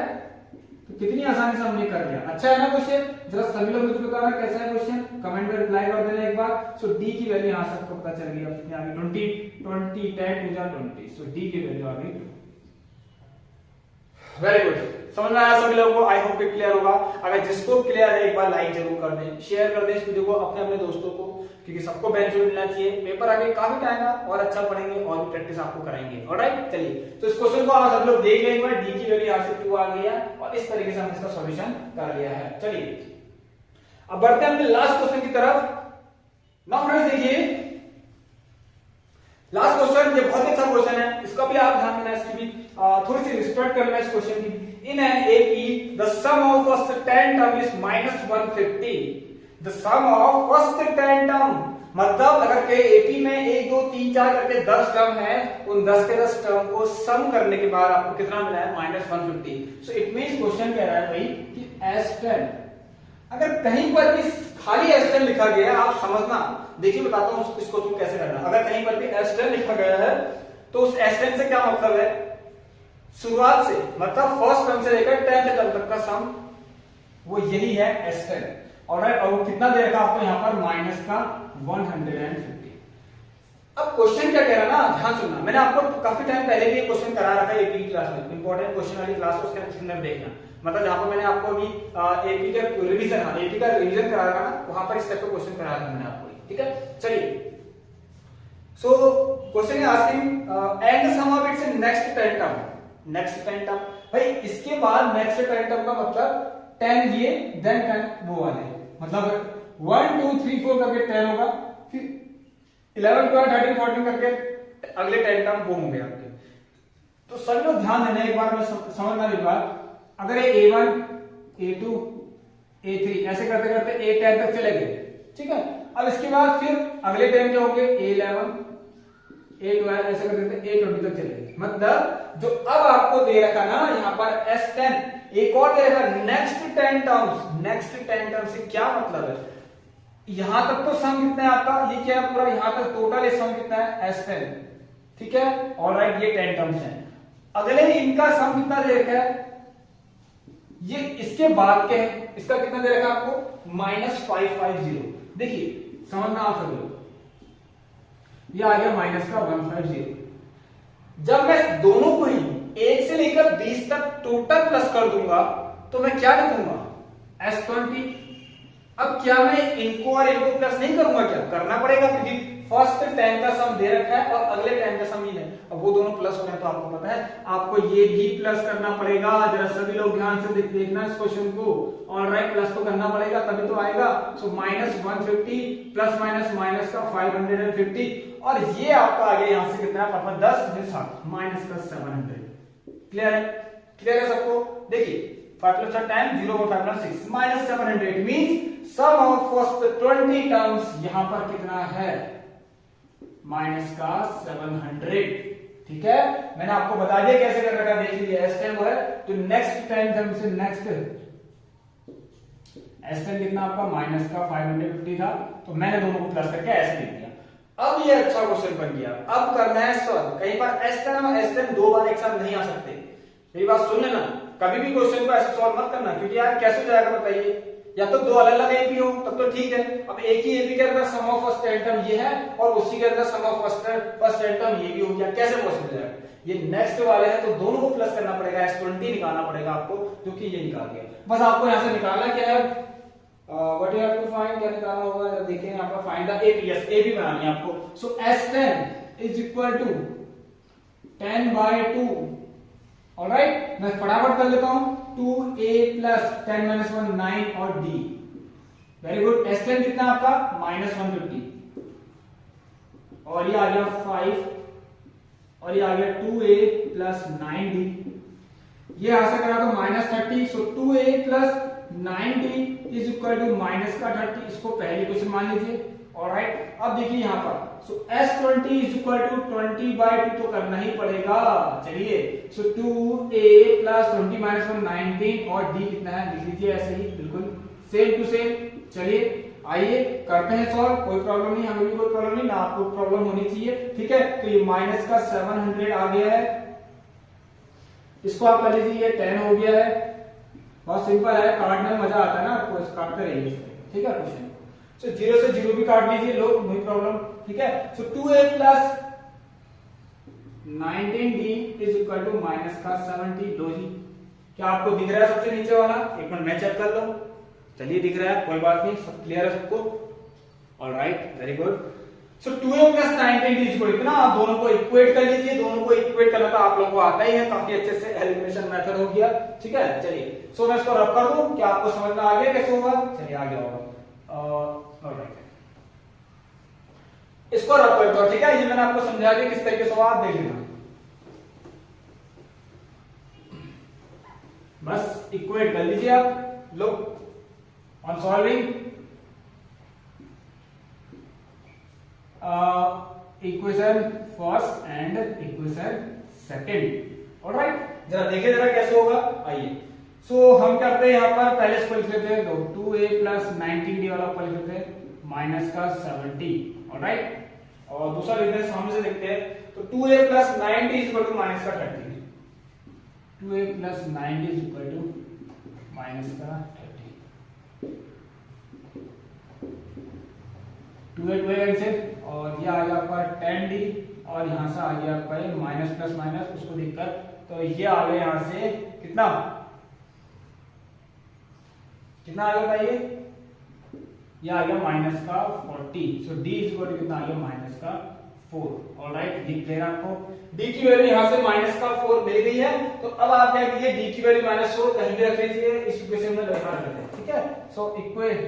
तो कितनी आसानी से हमने कर लिया। अच्छा है ना क्वेश्चन? जरा सभी लोग मुझे बताना कैसा है क्वेश्चन, कमेंट में रिप्लाई कर देना एक बार। सो D की वैल्यू यहां से आपको पता चल गई, कितनी आ गई, 20 20 10 2 जा 20, सो D की वैल्यू आ गई 2। वेरी गुड, समझ में आया सभी लोगों को? आई होप कि क्लियर होगा। अगर जिसको क्लियर है एक बार लाइक जरूर कर दें, शेयर कर दें इस वीडियो को अपने अपने दोस्तों को, क्योंकि सबको बेनिफिट मिलना चाहिए। पेपर आगे काफी टाइम है और अच्छा पढ़ेंगे और भी प्रैक्टिस आपको कराएंगे। ऑलराइट, चलिए तो इस क्वेश्चन को आप सब लोग देख लें एक बार। डी की वैल्यू यहां से 2 आ गई है और इस तरीके से हमने इसका सॉल्यूशन कर लिया है। चलिए अब बढ़ते हैं अपने लास्ट क्वेश्चन की तरफ। नाउ फ्रेंड्स देखिए लास्ट क्वेश्चन, ये बहुत अच्छा क्वेश्चन है, इसका भी आप ध्यान देना, इसकी भी थोड़ी सी रिस्पेक्ट करना इस क्वेश्चन की। in an AP the sum of first 10 term is -150. The sum of first 10 term, मतलब अगर के एपी में 1 2 3 4 करके 10 टर्म है, उन 10 के 10 टर्म को सम करने के बाद आपको कितना मिला है? -150. सो इट मींस क्वेश्चन कह रहा है भाई कि S10, अगर कहीं पर भी खाली S10 लिखा गया है, आप समझना, देखिए बताता हूं इसको तुम कैसे करना। अगर कहीं पर भी S10 लिखा गया है तो उस S10 से क्या मतलब है? शुरुआत से, मतलब फर्स्ट टर्म से लेकर 10th टर्म तक का सम, वो यही है S10। ऑलराइट, और वो कितना दे रखा आपको यहाँ पर? माइनस का 150। अब क्वेश्चन क्या कह रहा है ना, ध्यान सुनना, मैंने आपको काफी टाइम पहले भी क्वेश्चन करा रखा है एपी की क्लास में, इंपॉर्टेंट क्वेश्चन वाली क्लास, उसके अंदर देखना, मतलब जहां पर मैंने आपको अभी एपी का रिवीजन, एपी का रिवीजन करा रखा ना, वहां पर इस टाइप का क्वेश्चन करा रखा मैंने आपको, ठीक है। चलिए, so question is asking and sum of its next 10 term, next 10 term, भाई इसके बाद नेक्स्ट 10 टर्म का मतलब 10 ये देन 10 वो वाले, मतलब 1 2 3 4 करके 10 होगा, फिर 11 12 13 14 करके अगले 10 टर्म वो होंगे आपके। तो सभी लोग ध्यान देना, एक बार मैं समझना एक बार, अगर ये A1 A2 A3 ऐसे करते करते A10 तक चले गए, ठीक है। अब इसके बाद फिर अगले 10 क्या होंगे? A11 A12 ऐसे करते A20 तक चले गए, मतलब जो अब आपको दे रखा ना यहाँ पर S10, एक और दे रखा नेक्स्ट 10 टर्म्स, नेक्स्ट 10 टर्म्स से क्या मतलब है? यहां तक तो सम कितना है आपका? ये क्या है पूरा, यहां तक टोटल सम कितना है? S10, ठीक है। ऑलराइट, ये 10 टर्म्स हैं। अगले इनका सम कितना दे रखा है? ये इसके बाद के हैं, इसका कितना दे रखा है आपको? -550। देखिए समझना आप सब लोग, ये आ गया माइनस का 150। जब मैं दोनों को ही 1 से लेकर 20 तक टोटल प्लस कर दूंगा तो मैं क्या लिखूंगा? S20। अब क्या मैं इनको और इनको प्लस नहीं करूंगा? क्या करना पड़ेगा, क्योंकि फर्स्ट 10 का सम दे रखा है और अगले 10 का सम ही है। अब वो दोनों प्लस हो गए तो आपको पता है आपको ये भी प्लस करना पड़ेगा। जरा सभी लोग ध्यान से देखना इस क्वेश्चन को। ऑलराइट, प्लस तो करना पड़ेगा तभी तो आएगा। सो -150 प्लस माइनस माइनस का 550 और ये आपका आ गया यहां से कितना? पापा 10 में 7 माइनस का 700। क्लियर है? क्लियर है सबको? देखिए 5 + 10 0 और 5 + 6 -700 means sum of first 20 terms यहां पर कितना है? माइनस का 700। ठीक है, मैंने आपको बता दिया कैसे कर रखा, देख लीजिए। S10 वो है तो नेक्स्ट 10 टर्म से नेक्स्ट S10 कितना आपका? माइनस का 550 था, तो मैंने दोनों को प्लस करके ऐसे लिख दिया। अब ये अच्छा क्वेश्चन बन गया। अब करना है सॉल्व। कहीं पर S10 और S10 दो बार एक साथ नहीं आ सकते, मेरी बात सुन लेना। कभी भी क्वेश्चन को ऐसे सॉल्व मत करना, क्योंकि यार कैसे जाएगा बताइए? या तो दो अलग अलग एपी हो तब तो ठीक है। अब एक ही एपी के अंदर सम ऑफ फर्स्ट 10 टर्म ये है और उसी के अंदर सम ऑफ फर्स्ट 10 टर्म ये भी हो गया, कैसे पॉसिबल है? ये नेक्स्ट वाले हैं तो दोनों को प्लस करना पड़ेगा, S20 निकालना पड़ेगा आपको, जो कि ये निकाल दिया। बस आपको यहां से निकालना क्या है? What you have to find, क्या निकालना होगा? देखिए यहां पर फाइंड द एपी, एपी बनानी है आपको। So S10 is equal to 10/2। Alright, मैं फटाफट कर लेता हूं। 2a प्लस 10 - 1 9 और d। Very good. S10 कितना आपका? -150 और ये आ गया 5 और ये आ गया 2a प्लस 9d। ये आ सकता है तो -30। So 2a plus 9d is equal to minus का 30। इसको पहले क्वेश्चन मान लीजिए। ऑलराइट, अब देखिए यहां पर सो S20 इज इक्वल टू 20/2 तो करना ही पड़ेगा। चलिए, सो 2a प्लस 20 - 1 19 और d कितना है लिख लीजिए ऐसे ही, बिल्कुल सेम टू सेम। चलिए आइए करते हैं सॉल्व। कोई प्रॉब्लम नहीं, हमें भी कोई प्रॉब्लम नहीं, ना आपको प्रॉब्लम होनी चाहिए। ठीक है, तो ये माइनस का 700 आ गया है, इसको आप कर लीजिए, ये 10 हो गया है। बहुत सिंपल है, काटने में मजा आता है ना आपको, काटते रहिए। ठीक है, क्वेश्चन सो 0 से 0 भी काट लीजिए लोग, नो प्रॉब्लम। ठीक है, so 2a plus 19d is equal to minus का 70। लो जी, क्या आपको दिख रहा है सबसे नीचे वाला? एक मिनट मैं चेक कर लो। चलिए दिख रहा है, कोई बात नहीं, सब क्लियर है सबको। Alright, very good. So 2a plus 19d is equal, इतना आप दोनों को इक्वेट कर लीजिए। दोनों को इक्वेट करना तो आप लोगों को आता ही है काफी अच्छे से, एलिमिनेशन मेथड हो गया। ठीक है, चलिए सो मैं इसको रब कर दूं, क्या आपको समझ में आ गया कैसे होगा? चलिए आ गया होगा। ऑलराइट, इसको रब कर दो। ठीक है, ये मैंने आपको समझा दिया किस तरीके से, आप देख लेना। बस इक्वेट कर लीजिए आप लोग on solving equation first and equation second. Alright, जरा देखिए जरा कैसे होगा, आइए। सो हम करते हैं यहाँ पर पहले इसको लिख लेते हैं, तो 2a प्लस 19d वाला ऊपर लिख लेते हैं माइनस का 70। ऑलराइट, और दूसरा लिखते हैं सामने से देखते हैं, तो 2a plus 9d equal to minus का 30। 2a plus 9d equal to minus का 30। 2a 2a कैंसिल, और यह आ गया आपका 10d, और यहां से आ गया आपका माइनस प्लस माइनस, उसको देखकर तो ये आ गया यहां से कितना कितना आ गया बताइए, ये आ गया माइनस का 40। सो d इक्वल टू कितना आ गया माइनस का 4। ऑलराइट, दिख रहा है आपको, d की वैल्यू यहां से माइनस का 4 मिल गई है। तो अब आप क्या कीजिए, d की वैल्यू माइनस 4 कहीं भी रख लीजिए, इस इक्वेशन में रखा रहता है, ठीक है। So equate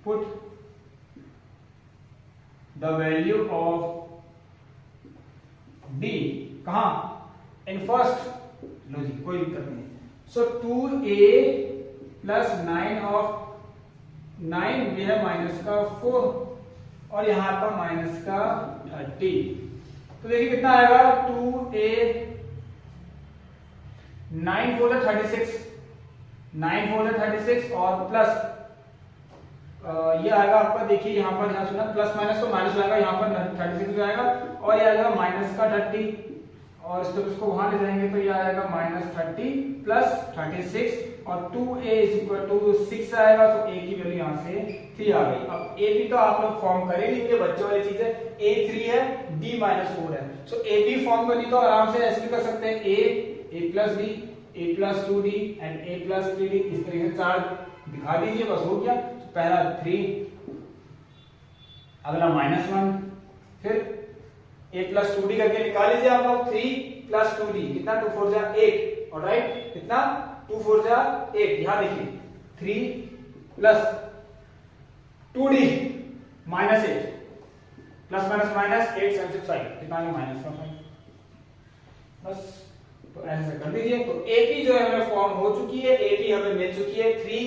put the value of d कहां, इन फर्स्ट, लो जी कोई दिक्कत नहीं। सो 2a प्लस 9 ऑफ 9 भी है माइनस का 4, और यहां पर माइनस का 30। तो देखिए कितना आएगा, 2a 9 4 36, 9 4 36, और प्लस ये आएगा आपका, देखिए यहाँ पर ध्यान सुना, प्लस माइनस तो माइनस आएगा, यहाँ पर 36 आएगा, और ये आएगा माइनस का 30, और इसको वहां ले जाएंगे तो ये आएगा माइनस 30 प्लस 36, और 2a इज इक्वल टू 6 आएगा। तो a की वैल्यू यहाँ से 3 आ गई। अब a भी तो आप लोग फॉर्म कर ही लेंगे, बच्चों वाली चीज है, a 3 है, d माइनस 4 है। सो a भी फॉर्म करनी तो आराम से ऐसे भी कर सकते हैं, a plus d, a plus 2d and a plus 3d, इस तरीके से 4 दिखा दीजिए, बस हो गया। तो पहला 3, अगला माइनस 1, फिर a प्लस 2d करके निकाल लीजिए आप लोग, 3 प्लस 2d कितना, 2 4 जा 8। ऑलराइट, कितना 2 4 जा 8, यहां देखिए 3 plus 2d minus 8, plus minus minus 8 7 6 5, कितना है माइनस का 5। बस तो ऐसे कर दीजिए। तो a की जो है हमें फॉर्म हो चुकी है, a की हमें मिल चुकी है 3,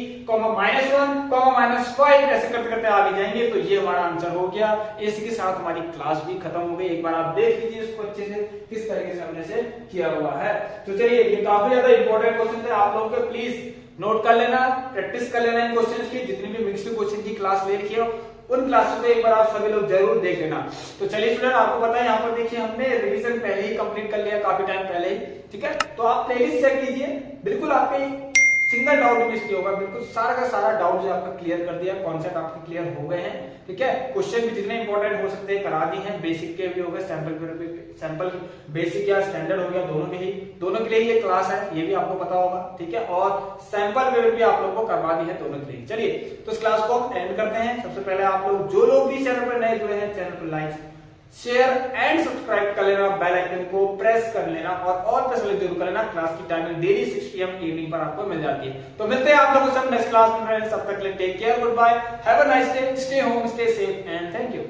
माइनस 1, माइनस 5, ऐसे करते करते आगे जाएंगे। तो ये हमारा आंसर हो गया। इसी के साथ हमारी क्लास भी खत्म हो गई। एक बार आप देख लीजिए इसको अच्छे से किस तरीके से हमने से किया हुआ है। तो चलिए, ये काफी ज्यादा इंपॉर्टेंट क्वेश्चन थे, आप लोगों के प्लीज नोट कर लेना, प्रैक्टिस कर लेना इन क्वेश्चंस की। जितनी भी मिक्स्ड क्वेश्चन की क्लास ले रखी है उन क्लासेस को एक बार आप सभी लोग जरूर देख लेना। तो चलिए स्टूडेंट, आपको पता है यहाँ पर देखिए हमने रिवीजन पहले ही कंप्लीट कर लिया, काफी टाइम पहले ही, ठीक है। तो आप प्लेलिस्ट चेक कीजिए, बिल्कुल आपके सिंगल डाउट मिस नहीं होगा, बिल्कुल सारा का सारा डाउट जो आपका क्लियर कर दिया, कॉन्सेप्ट आपके क्लियर हो गए हैं, ठीक है। क्वेश्चन भी जितने इंपॉर्टेंट हो सकते हैं करा दी हैं, बेसिक के भी हो गए, सैंपल बेसिक या स्टैंडर्ड हो गया, दोनों के लिए ये क्लास है, ये भी आपको पता होगा, ठीक है। और सैंपल पेपर भी आप लोगों को करवा दी है दोनों के लिए। चलिए, तो इस क्लास को हम एंड करते हैं। सबसे पहले आप लोग जो लोग भी चैनल पर नए जुड़े हैं, चैनल को लाइक शेयर एंड सब्सक्राइब कर लेना, बेल आइकन को प्रेस कर लेना, और ऑल पे सेलेक्ट जरूर कर लेना। क्लास की टाइमिंग डेली 6 PM इवनिंग पर आपको मिल जाती है। तो मिलते हैं आप लोगों से नेक्स्ट क्लास में फ्रेंड्स, तब तक के लिए take care, good bye, have a nice day, stay home, stay safe and thank you.